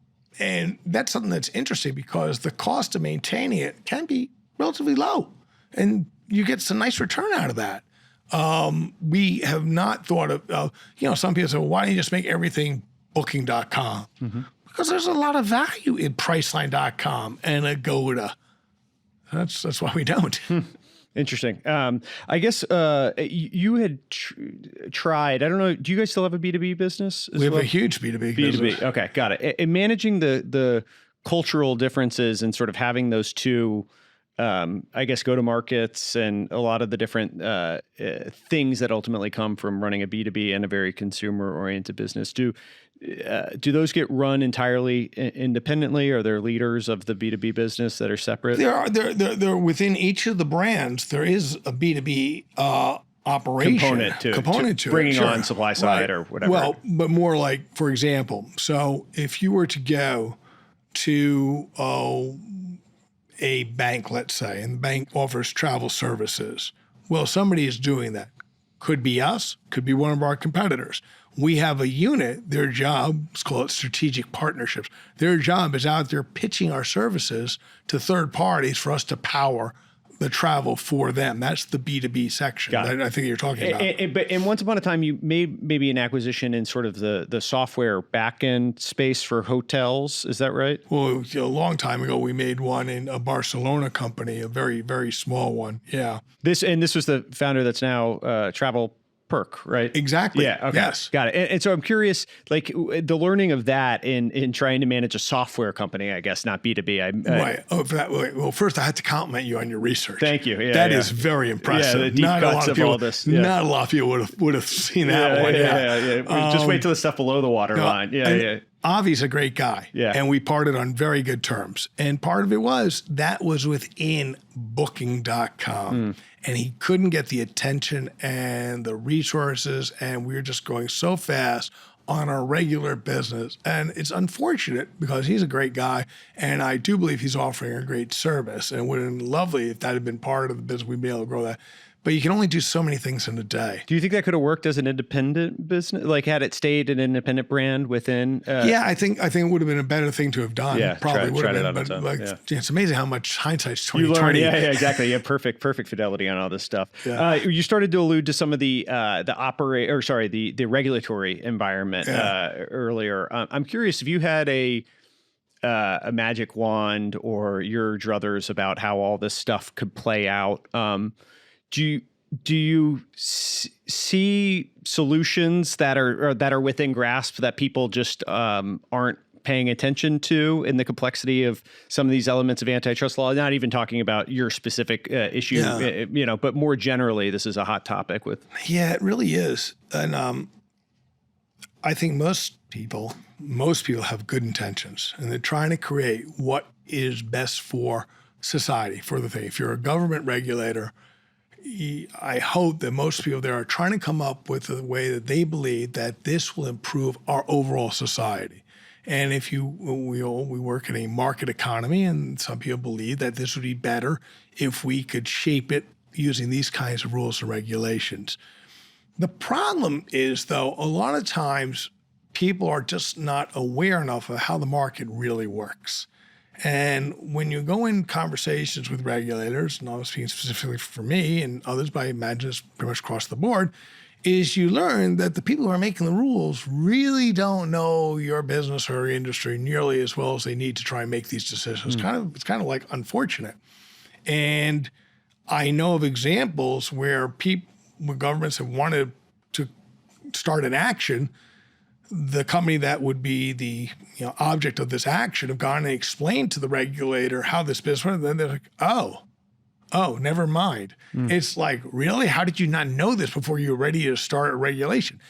that's something that's interesting because the cost of maintaining it can be relatively low. And you get some nice return out of that. We have not thought of, some people say, well, why don't you just make everything Booking.com? Because there's a lot of value in Priceline.com and Agoda. That's why we don't. Interesting. I guess you had tried, I don't know, do you guys still have a B2B business? We have a huge B2B business. Okay, got it. And managing the cultural differences and sort of having those two I guess, go-to-markets and a lot of the different things that ultimately come from running a B2B and a very consumer-oriented business. Do those get run entirely independently? Are there leaders of the B2B business that are separate? There within each of the brands, there is a B2B operation component to bringing it, on supply side or whatever. Well, but more like, for example, so if you were to go to a bank, let's say, and the bank offers travel services. Well, somebody is doing that. Could be us, could be one of our competitors. We have a unit, their job, let's call it strategic partnerships. Their job is out there pitching our services to third parties for us to power the travel for them. That's the B2B section that I think you're talking about. And once upon a time, you made maybe an acquisition in sort of the software back-end space for hotels. Is that right? Well, a long time ago, we made one in a Barcelona company, a very, very small one. Yeah. This was the founder that's now Travel Perk, right? Exactly. Yeah. Okay. Yes. Got it. And so I'm curious, like the learning of that in trying to manage a software company, I guess, not B2B. Right. Well, first I had to compliment you on your research. Thank you. Yeah, that is very impressive. Yeah, the deep cuts of all this. Yeah. Not a lot of people would have seen that one. Yeah. Just wait till the stuff below the waterline. Yeah. Avi's a great guy. Yeah. And we parted on very good terms. And part of it was within Booking.com. And he couldn't get the attention and the resources. And we were just going so fast on our regular business. And it's unfortunate because he's a great guy. And I do believe he's offering a great service. And it would have been lovely if that had been part of the business. We'd be able to grow that. But you can only do so many things in a day. Do you think that could have worked as an independent business? Like had it stayed an independent brand within? Yeah, I think it would have been a better thing to have done. Yeah, probably would have been. But it's amazing how much hindsight's 2020. You learn, yeah, exactly. You have perfect fidelity on all this stuff. Yeah. You started to allude to some of the regulatory environment earlier. I'm curious if you had a magic wand or your druthers about how all this stuff could play out. Do you see solutions that are within grasp that people just aren't paying attention to in the complexity of some of these elements of antitrust law? Not even talking about your specific issue, but more generally, this is a hot topic with. Yeah, it really is. And I think most people have good intentions, and they're trying to create what is best for society, for the thing. If you're a government regulator, I hope that most people there are trying to come up with a way that they believe that this will improve our overall society. And we work in a market economy, and some people believe that this would be better if we could shape it using these kinds of rules and regulations. The problem is, though, a lot of times people are just not aware enough of how the market really works. And when you go in conversations with regulators, and I'm speaking specifically for me and others, but I imagine it's pretty much across the board, is you learn that the people who are making the rules really don't know your business or industry nearly as well as they need to try and make these decisions. It's kind of like unfortunate. And I know of examples where governments have wanted to start an action. The company that would be the object of this action have gone and explained to the regulator how this business works, and then they're like, oh, never mind. It's like, really? How did you not know this before you were ready to start a regulation?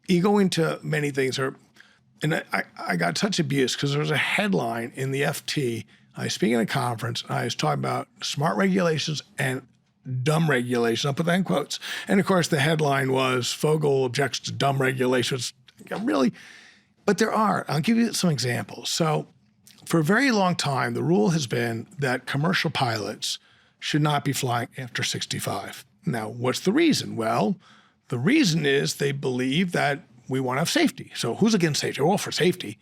You go into many things, and I got such abuse because there was a headline in the FT. I was speaking at a conference, and I was talking about smart regulations and dumb regulations. I'll put that in quotes. And of course, the headline was Fogel objects to dumb regulations. Really? But I'll give you some examples. So for a very long time, the rule has been that commercial pilots should not be flying after 65. Now, what's the reason? Well, the reason is they believe that we want to have safety. So who's against safety? We're all for safety.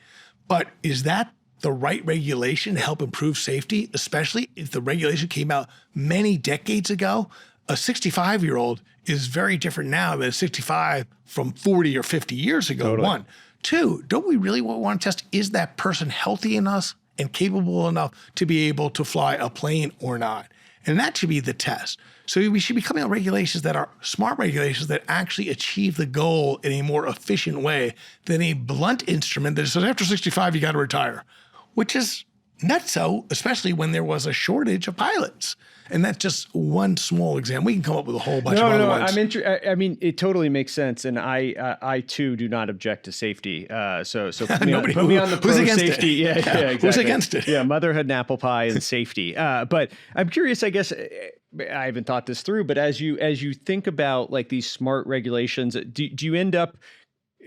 But is that the right regulation to help improve safety, especially if the regulation came out many decades ago? A 65-year-old is very different now than a 65 from 40 or 50 years ago. Totally. One. Two, don't we really want to test, is that person healthy enough and capable enough to be able to fly a plane or not? And that should be the test. So we should be coming out with regulations that are smart regulations that actually achieve the goal in a more efficient way than a blunt instrument that says after 65, you got to retire, which is not so, especially when there was a shortage of pilots. And that's just one small example. We can come up with a whole bunch of other ones. I mean, it totally makes sense, and I too do not object to safety. So put me on the pro safety. Yeah, exactly. Who's against it? Yeah, motherhood and apple pie and safety. But I'm curious. I guess I haven't thought this through. But as you think about like these smart regulations, do you end up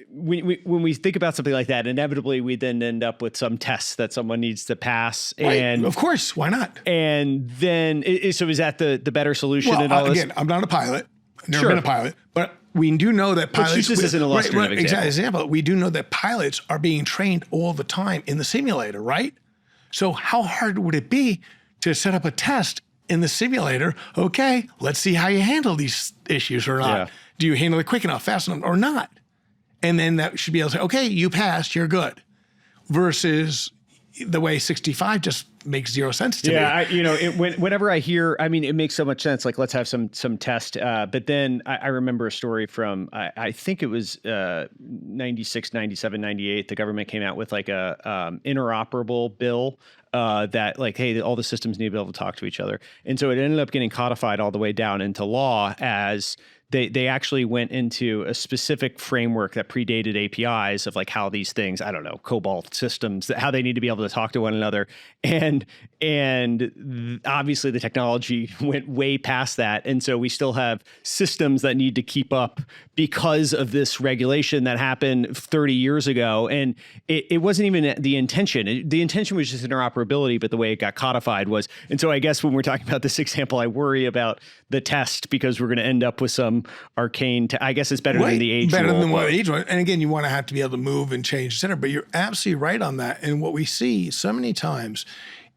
when we think about something like that, inevitably we then end up with some tests that someone needs to pass. Right. And of course, why not? And then, so is that the better solution? Well, in all this? Again, I'm not a pilot. I've never been a pilot, but we do know that pilots. Let's use this as an illustrative example. We do know that pilots are being trained all the time in the simulator, right? So how hard would it be to set up a test in the simulator? Okay, let's see how you handle these issues or not. Yeah. Do you handle it quick enough, fast enough, or not? And then that should be able to say, okay, you passed, you're good. Versus the way 65 just makes zero sense to me. Yeah, whenever I hear, I mean, it makes so much sense. Like, let's have some test. But then I remember a story from, I think it was 96, 97, 98. The government came out with like a interoperable bill that like, hey, all the systems need to be able to talk to each other. And so it ended up getting codified all the way down into law as they actually went into a specific framework that predated APIs of like how these things, I don't know, COBOL systems, how they need to be able to talk to one another. And obviously the technology went way past that. And so we still have systems that need to keep up because of this regulation that happened 30 years ago. And it wasn't even the intention. The intention was just interoperability, but the way it got codified was. And so I guess when we're talking about this example, I worry about the test because we're going to end up with some arcane, I guess it's better than the age better rule. than what age rule. And again, you want to have to be able to move and change, et cetera. But you're absolutely right on that. And what we see so many times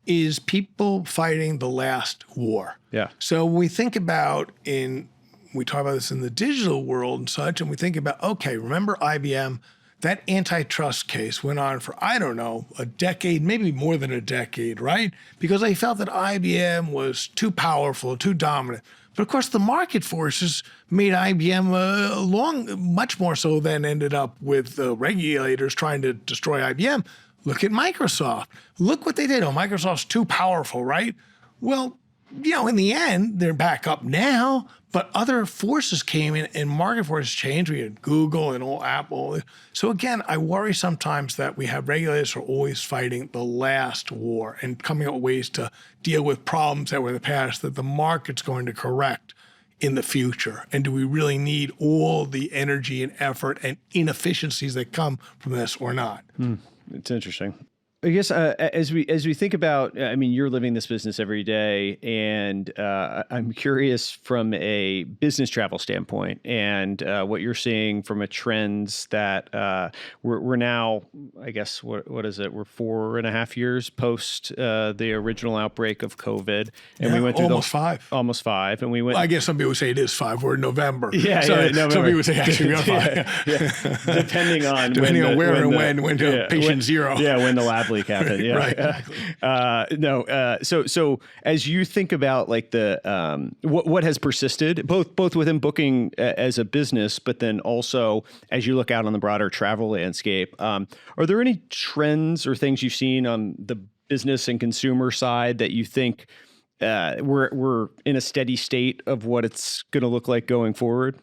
is people fighting the last war. Yeah. So when we think about we talk about this in the digital world and such, and we think about, okay, remember IBM? That antitrust case went on for, I don't know, a decade, maybe more than a decade, right? Because they felt that IBM was too powerful, too dominant. But of course, the market forces made IBM much more so than ended up with the regulators trying to destroy IBM. Look at Microsoft. Look what they did. Oh, Microsoft's too powerful, right? Well, in the end, they're back up now, but other forces came in and market forces changed. We had Google and all Apple. So again, I worry sometimes that we have regulators who are always fighting the last war and coming up with ways to deal with problems that were in the past that the market's going to correct in the future. And do we really need all the energy and effort and inefficiencies that come from this or not? It's interesting. I guess as we think about, I mean, you're living this business every day, and I'm curious from a business travel standpoint and what you're seeing from a trends that we're now, I guess, what is it? We're 4.5 years post the original outbreak of COVID, and we went through almost five, and we went. Well, I guess some people would say it is 5. We're in November. November. Some people would say actually we're 5. Depending on where and when to patient zero. Yeah, when the lab leak happened. Yeah. Right. So as you think about like the what has persisted, both within booking as a business, but then also as you look out on the broader travel landscape, are there any trends or things you've seen on the business and consumer side that you think we're in a steady state of what it's going to look like going forward?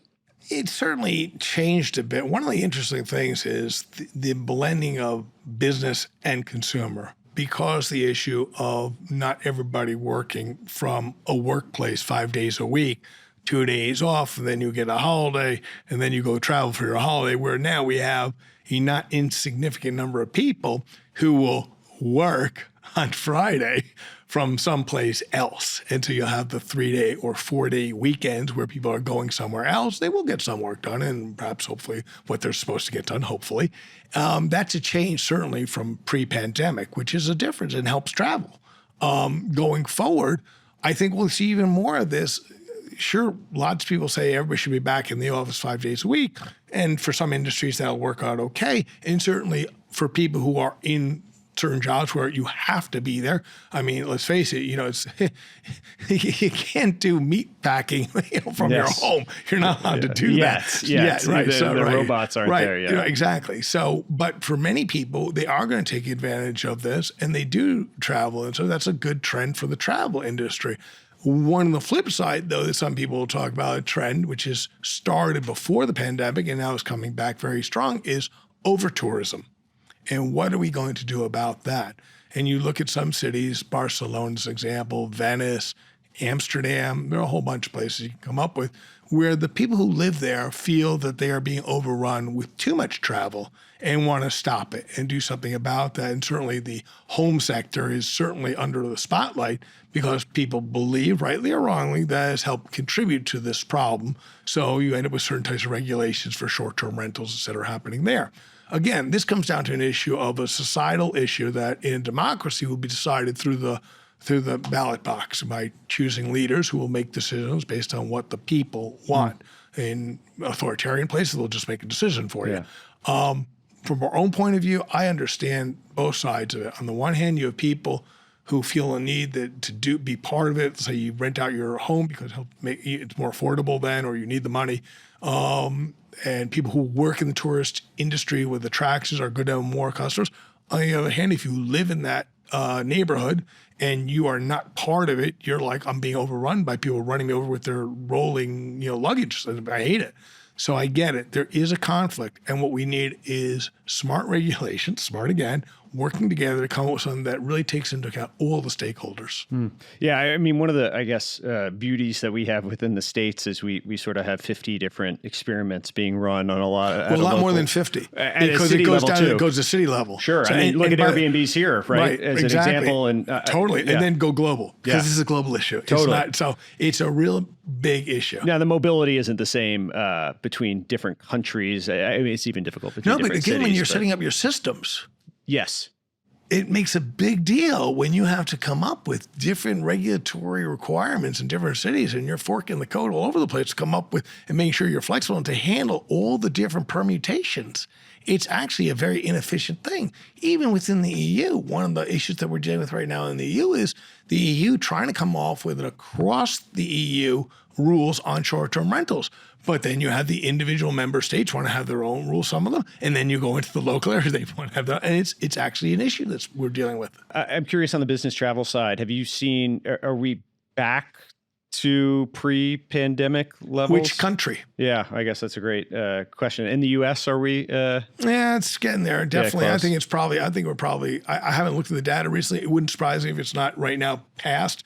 It certainly changed a bit. One of the interesting things is the blending of business and consumer, because the issue of not everybody working from a workplace 5 days a week, 2 days off, and then you get a holiday, and then you go travel for your holiday, where now we have a not insignificant number of people who will work on Friday from someplace else. And so you'll have the 3-day or 4-day weekends where people are going somewhere else. They will get some work done and perhaps hopefully what they're supposed to get done, hopefully. That's a change certainly from pre-pandemic, which is a difference and helps travel. Going forward, I think we'll see even more of this. Sure, lots of people say everybody should be back in the office 5 days a week. And for some industries, that'll work out okay. And certainly for people who are in certain jobs where you have to be there. I mean, let's face it, it's you can't do meat packing from your home. You're not allowed to do that. Yes, right. The robots aren't there yet. Yeah, exactly. So, but for many people, they are going to take advantage of this and they do travel. And so that's a good trend for the travel industry. One on the flip side, though, that some people will talk about a trend, which has started before the pandemic and now is coming back very strong, is over-tourism. And what are we going to do about that? And you look at some cities, Barcelona's example, Venice, Amsterdam, there are a whole bunch of places you can come up with where the people who live there feel that they are being overrun with too much travel and want to stop it and do something about that. And certainly the home sector is certainly under the spotlight because people believe, rightly or wrongly, that has helped contribute to this problem. So you end up with certain types of regulations for short-term rentals that are happening there. Again, this comes down to an issue of a societal issue that in democracy will be decided through the ballot box by choosing leaders who will make decisions based on what the people want. In authoritarian places, they'll just make a decision for you. From our own point of view, I understand both sides of it. On the one hand, you have people who feel a need to be part of it. Say you rent out your home because it's more affordable then, or you need the money. And people who work in the tourist industry with attractions are good to have more customers. On the other hand, if you live in that neighborhood and you are not part of it, you're like, I'm being overrun by people running me over with their rolling, luggage. I hate it. So I get it. There is a conflict. And what we need is smart regulation, smart again, working together to come up with something that really takes into account all the stakeholders. Yeah, I mean, one of the, I guess, beauties that we have within the States is we sort of have 50 different experiments being run on a lot more than 50. Because it goes down, it goes to city level. Sure. So, look at Airbnbs here, right? As exactly. an example. And totally. And then go global because this is a global issue. Totally. It's a real big issue. Now, the mobility isn't the same between different countries. I mean, it's even difficult between different cities. No, but again, when you're setting up your systems. Yes. It makes a big deal when you have to come up with different regulatory requirements in different cities and you're forking the code all over the place to come up with and making sure you're flexible and to handle all the different permutations. It's actually a very inefficient thing. Even within the EU, one of the issues that we're dealing with right now in the EU is the EU trying to come off with an across the EU rules on short-term rentals. But then you have the individual member states want to have their own rules, some of them, and then you go into the local areas, they want to have that. And it's actually an issue that we're dealing with. I'm curious on the business travel side. Have you seen, are we back to pre-pandemic levels? Which country? Yeah, I guess that's a great question. In the U.S., are we? Yeah, it's getting there. Definitely. close. I think we're probably, I haven't looked at the data recently. It wouldn't surprise me if it's not right now past.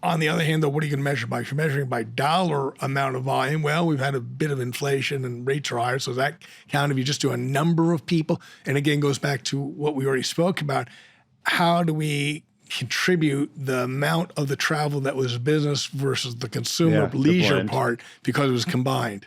On the other hand, though, what are you going to measure by? If you're measuring by dollar amount of volume, well, we've had a bit of inflation and rates are higher. So that count if you just do a number of people, and again, goes back to what we already spoke about. How do we contribute the amount of the travel that was business versus the consumer leisure part because it was combined?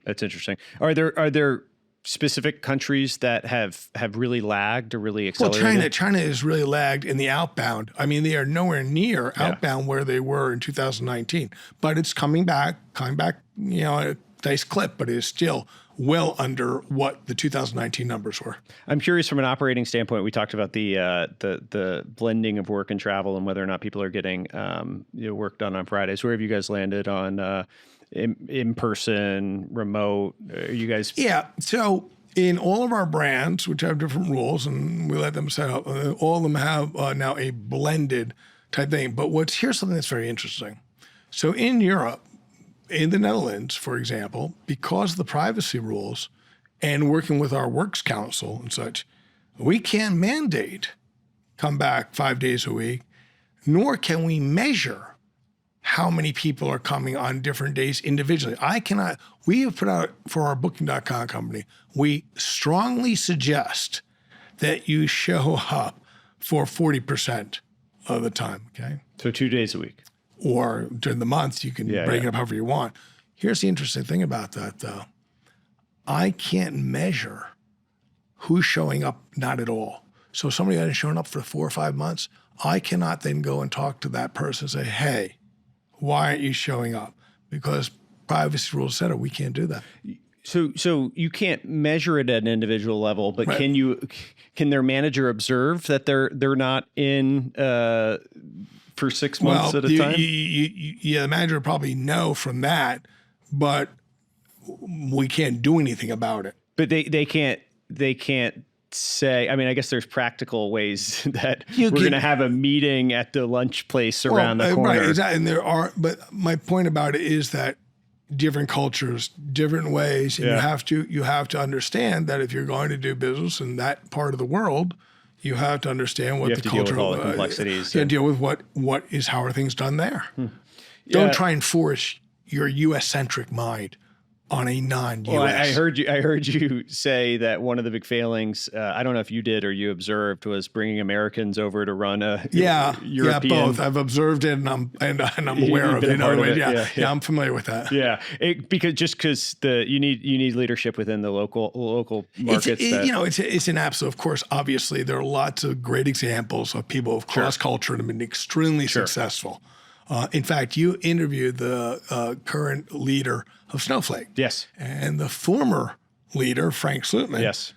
That's interesting. Are there specific countries that have really lagged or really accelerated? Well, China has really lagged in the outbound. I mean, they are nowhere near outbound where they were in 2019, but it's coming back, at a nice clip, but it is still well under what the 2019 numbers were. I'm curious from an operating standpoint. We talked about the blending of work and travel and whether or not people are getting work done on Fridays. Where have you guys landed on in person, remote? Are you guys? Yeah. So in all of our brands, which have different rules, and we let them set up, all of them have now a blended type thing. But here's something that's very interesting. So in Europe, in the Netherlands, for example, because of the privacy rules and working with our works council and such, we can't mandate come back 5 days a week, nor can we measure how many people are coming on different days individually. We have put out for our Booking.com company, we strongly suggest that you show up for 40% of the time, okay? So 2 days a week. Or during the month, you can break it up however you want. Here's the interesting thing about that, though. I can't measure who's showing up, not at all. So if somebody hasn't shown up for 4 or 5 months, I cannot then go and talk to that person and say, hey, why aren't you showing up? Because privacy rules said it, we can't do that. So you can't measure it at an individual level, but can their manager observe that they're not in for 6 months at a time? The manager would probably know from that, but we can't do anything about it. But they can't say, I mean, I guess there's practical ways that we're going to have a meeting at the lunch place around the corner. Right, exactly. And but my point about it is that different cultures, different ways, and you have to understand that if you're going to do business in that part of the world, you have to understand what the culture, deal with all the complexities. Deal with how are things done there. Don't try and force your U.S.-centric mind on a non-U.S. Well, I heard you say that one of the big failings, I don't know if you did or you observed, was bringing Americans over to run a European. Yeah, both. I've observed it and I'm aware of it. Yeah, I'm familiar with that. Yeah, because you need leadership within the local markets. It's an absolute. Of course, obviously, there are lots of great examples of people of cross culture and have been extremely successful. In fact, you interviewed the current leader of Snowflake. Yes. And the former leader, Frank Slootman. Yes.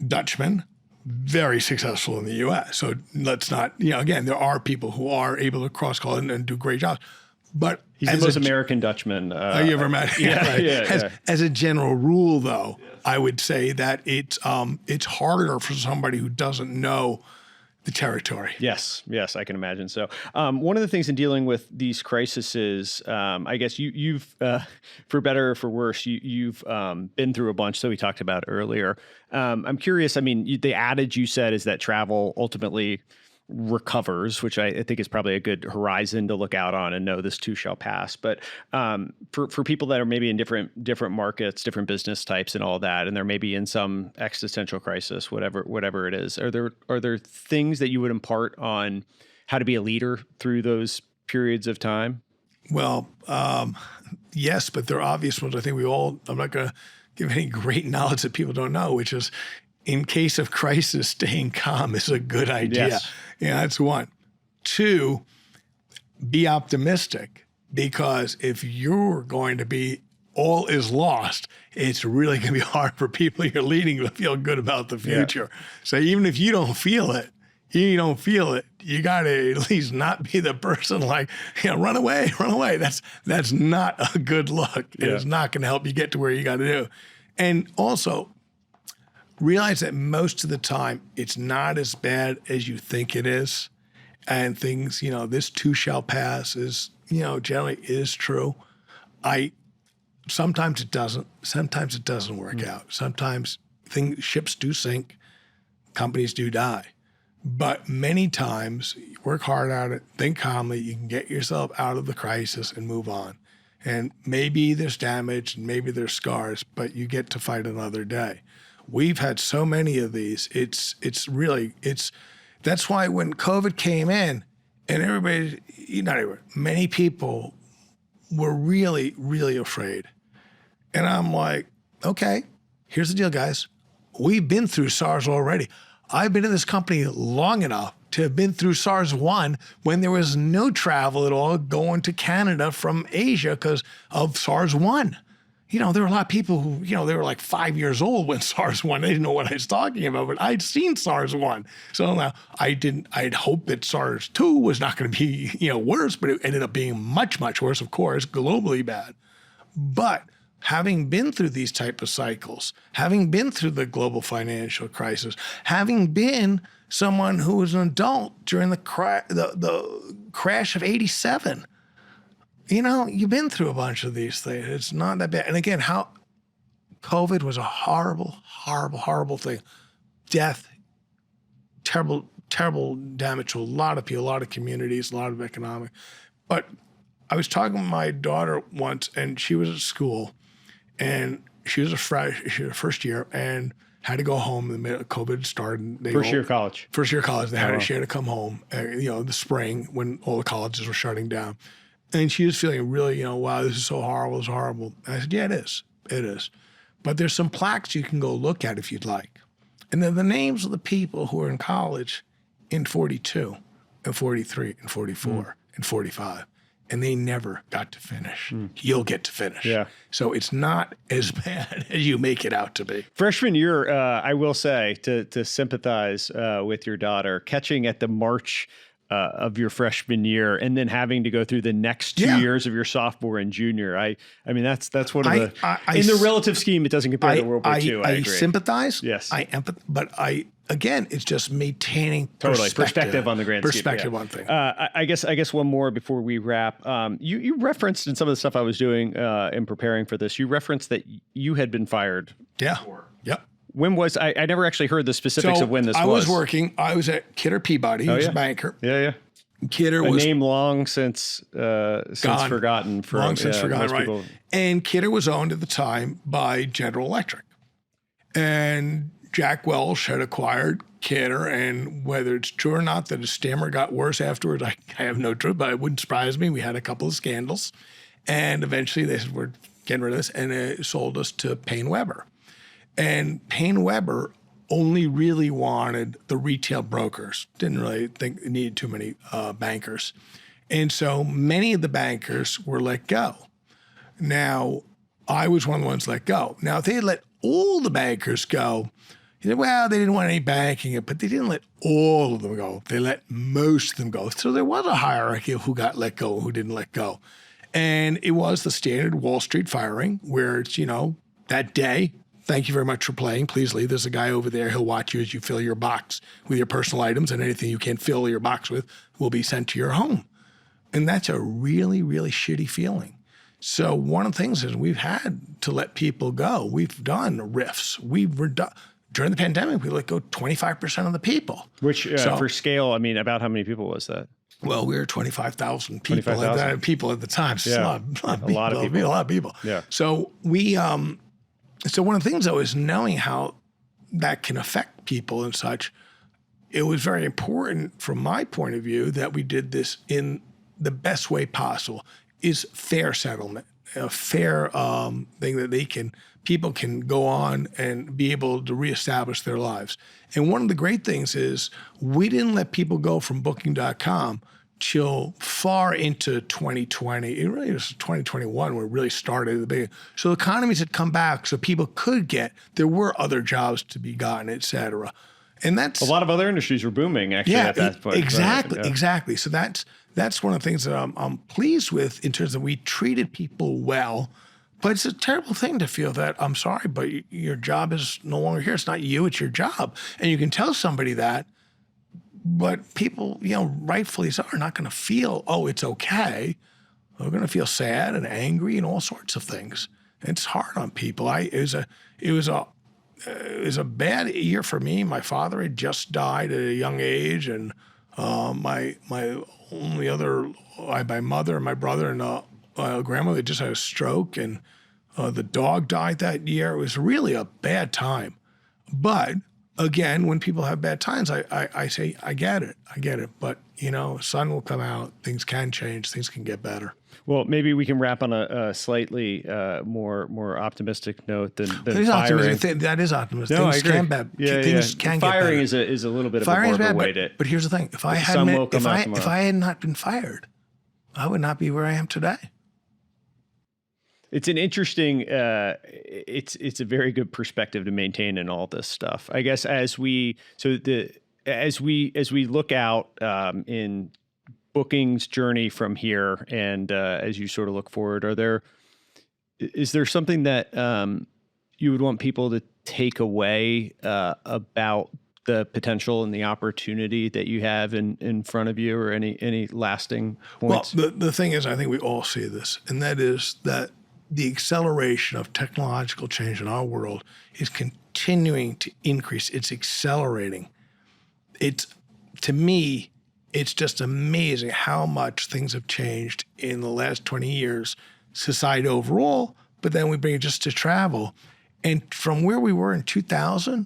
Dutchman, very successful in the U.S. So let's not, again, there are people who are able to cross-call and do great jobs. But he's the most American Dutchman you ever met. As a general rule, though, I would say that it's harder for somebody who doesn't know the territory. Yes, I can imagine. So one of the things in dealing with these crises is, I guess you've for better or for worse, you've been through a bunch that we talked about earlier. I'm curious, I mean, the adage you said is that travel ultimately recovers, which I think is probably a good horizon to look out on and know this too shall pass. But for people that are maybe in different markets, different business types and all that, and they're maybe in some existential crisis, whatever it is, are there things that you would impart on how to be a leader through those periods of time? Well, yes, but there are obvious ones. I think I'm not going to give any great knowledge that people don't know, which is in case of crisis, staying calm is a good idea. Yes. Yeah, that's one. 2, be optimistic, because if you're going to be all is lost, it's really going to be hard for people you're leading to feel good about the future. Yeah. So even if you don't feel it, you don't feel it, you got to at least not be the person like, run away, run away. That's not a good look. Yeah. It's not going to help you get to where you got to do. And also realize that most of the time it's not as bad as you think it is. And things, this too shall pass is, generally is true. Sometimes it doesn't. Sometimes it doesn't work out. Sometimes ships do sink, companies do die. But many times, you work hard at it, think calmly, you can get yourself out of the crisis and move on. And maybe there's damage and maybe there's scars, but you get to fight another day. We've had so many of these. That's why when COVID came in and many people were really, really afraid. And I'm like, okay, here's the deal, guys. We've been through SARS already. I've been in this company long enough to have been through SARS-1 when there was no travel at all going to Canada from Asia because of SARS-1. There were a lot of people who, they were like 5 years old when SARS-1. They didn't know what I was talking about, but I'd seen SARS-1. So now I'd hoped that SARS-2 was not going to be, worse, but it ended up being much, much worse, of course, globally bad. But having been through these type of cycles, having been through the global financial crisis, having been someone who was an adult during the crash of '87, you've been through a bunch of these things. It's not that bad. And again, how COVID was a horrible, horrible, horrible thing. Death, terrible, terrible damage to a lot of people, a lot of communities, a lot of economic. But I was talking with my daughter once, and she was at school, and she was first year, and had to go home in the middle of COVID started. First year of college. First year of college. She had to come home, the spring when all the colleges were shutting down. And she was feeling really, wow, this is so horrible, it's horrible. And I said, yeah, it is. It is. But there's some plaques you can go look at if you'd like. And they're the names of the people who were in college in 42 and 43 and 44 and 45. And they never got to finish. You'll get to finish. Yeah. So it's not as bad as you make it out to be. Freshman year, I will say, to sympathize with your daughter, catching at the March of your freshman year and then having to go through the next 2 years of your sophomore and junior. I mean, that's one of in the relative scheme, it doesn't compare to World War II. I agree. Sympathize. Yes. I empathize, but again, it's just maintaining perspective on the grand scheme. Perspective on things. I guess one more before we wrap. You referenced in some of the stuff I was doing in preparing for this, you referenced that you had been fired. Yeah. Yep. When was I never actually heard the specifics of when this was. I was working. I was at Kidder Peabody. He was a banker. Yeah. Kidder was a name long since forgotten. Long since forgotten, right. People. And Kidder was owned at the time by General Electric. And Jack Welch had acquired Kidder, and whether it's true or not that his stammer got worse afterwards, I have no truth, but it wouldn't surprise me. We had a couple of scandals. And eventually they said, we're getting rid of this, and it sold us to Payne Weber. And Payne Weber only really wanted the retail brokers, didn't really think it needed too many bankers. And so many of the bankers were let go. Now, I was one of the ones let go. Now, if they had let all the bankers go, you said, well, they didn't want any banking, but they didn't let all of them go. They let most of them go. So there was a hierarchy of who got let go and who didn't let go. And it was the standard Wall Street firing where it's, that day, thank you very much for playing. Please leave. There's a guy over there. He'll watch you as you fill your box with your personal items, and anything you can't fill your box with will be sent to your home. And that's a really, really shitty feeling. So one of the things is we've had to let people go. We've done RIFs. During the pandemic, we let go 25% of the people. Which, for scale, about how many people was that? Well, we were 25,000 people. 25,000 people at the time. So yeah. A lot of people. Yeah. So So one of the things, though, is knowing how that can affect people and such. It was very important from my point of view that we did this in the best way possible, is fair settlement, a fair thing that people can go on and be able to reestablish their lives. And one of the great things is we didn't let people go from Booking.com till far into 2020. It really was 2021 when it really started at the beginning. So economies had come back, so people there were other jobs to be gotten, et cetera. And that's a lot of other industries were booming actually at that point. Exactly, Right, yeah. exactly. So that's one of the things that I'm pleased with in terms of we treated people well. But it's a terrible thing to feel that, I'm sorry, but your job is no longer here. It's not you, it's your job. And you can tell somebody that, but people, rightfully so, are not going to feel, oh, it's okay. They're going to feel sad and angry and all sorts of things. It's hard on people. It was a bad year for me. My father had just died at a young age, and my mother and my brother and grandmother just had a stroke, and the dog died that year. It was really a bad time. But again, when people have bad times, I say, I get it. But, sun will come out, things can change, things can get better. Well, maybe we can wrap on a slightly more optimistic note than firing. That is optimistic. No, things I agree. can bad. Yeah, Things can get better. Firing is a little bit Firing of is a bad, way to. but here's the thing: if I had not been fired, I would not be where I am today. It's an interesting. It's a very good perspective to maintain in all this stuff. I guess as we look out in Booking's journey from here, and as you sort of look forward, is there something that you would want people to take away about the potential and the opportunity that you have in front of you, or any lasting points? Well, the thing is, I think we all see this, and that is that the acceleration of technological change in our world is continuing to increase. It's accelerating. To me, it's just amazing how much things have changed in the last 20 years, society overall, but then we bring it just to travel. And from where we were in 2000,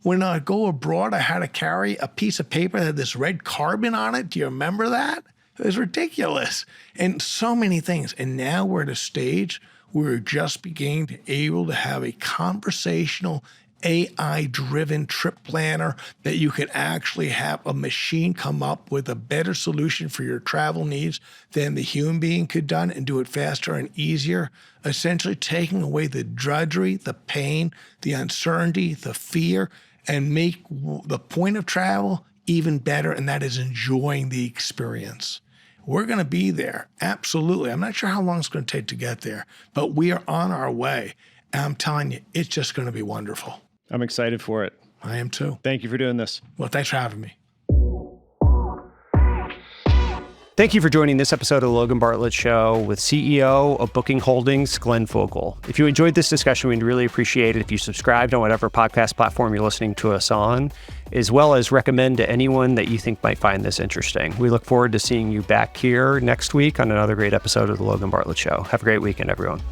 when I go abroad, I had to carry a piece of paper that had this red carbon on it. Do you remember that? It was ridiculous. And so many things. And now we're at a stage where we're just beginning to able to have a conversational AI-driven trip planner that you can actually have a machine come up with a better solution for your travel needs than the human being could done, and do it faster and easier, essentially taking away the drudgery, the pain, the uncertainty, the fear, and make the point of travel even better, and that is enjoying the experience. We're going to be there, absolutely. I'm not sure how long it's going to take to get there, but we are on our way. And I'm telling you, it's just going to be wonderful. I'm excited for it. I am too. Thank you for doing this. Well, thanks for having me. Thank you for joining this episode of the Logan Bartlett Show with CEO of Booking Holdings, Glenn Fogel. If you enjoyed this discussion, we'd really appreciate it if you subscribed on whatever podcast platform you're listening to us on, as well as recommend to anyone that you think might find this interesting. We look forward to seeing you back here next week on another great episode of the Logan Bartlett Show. Have a great weekend, everyone.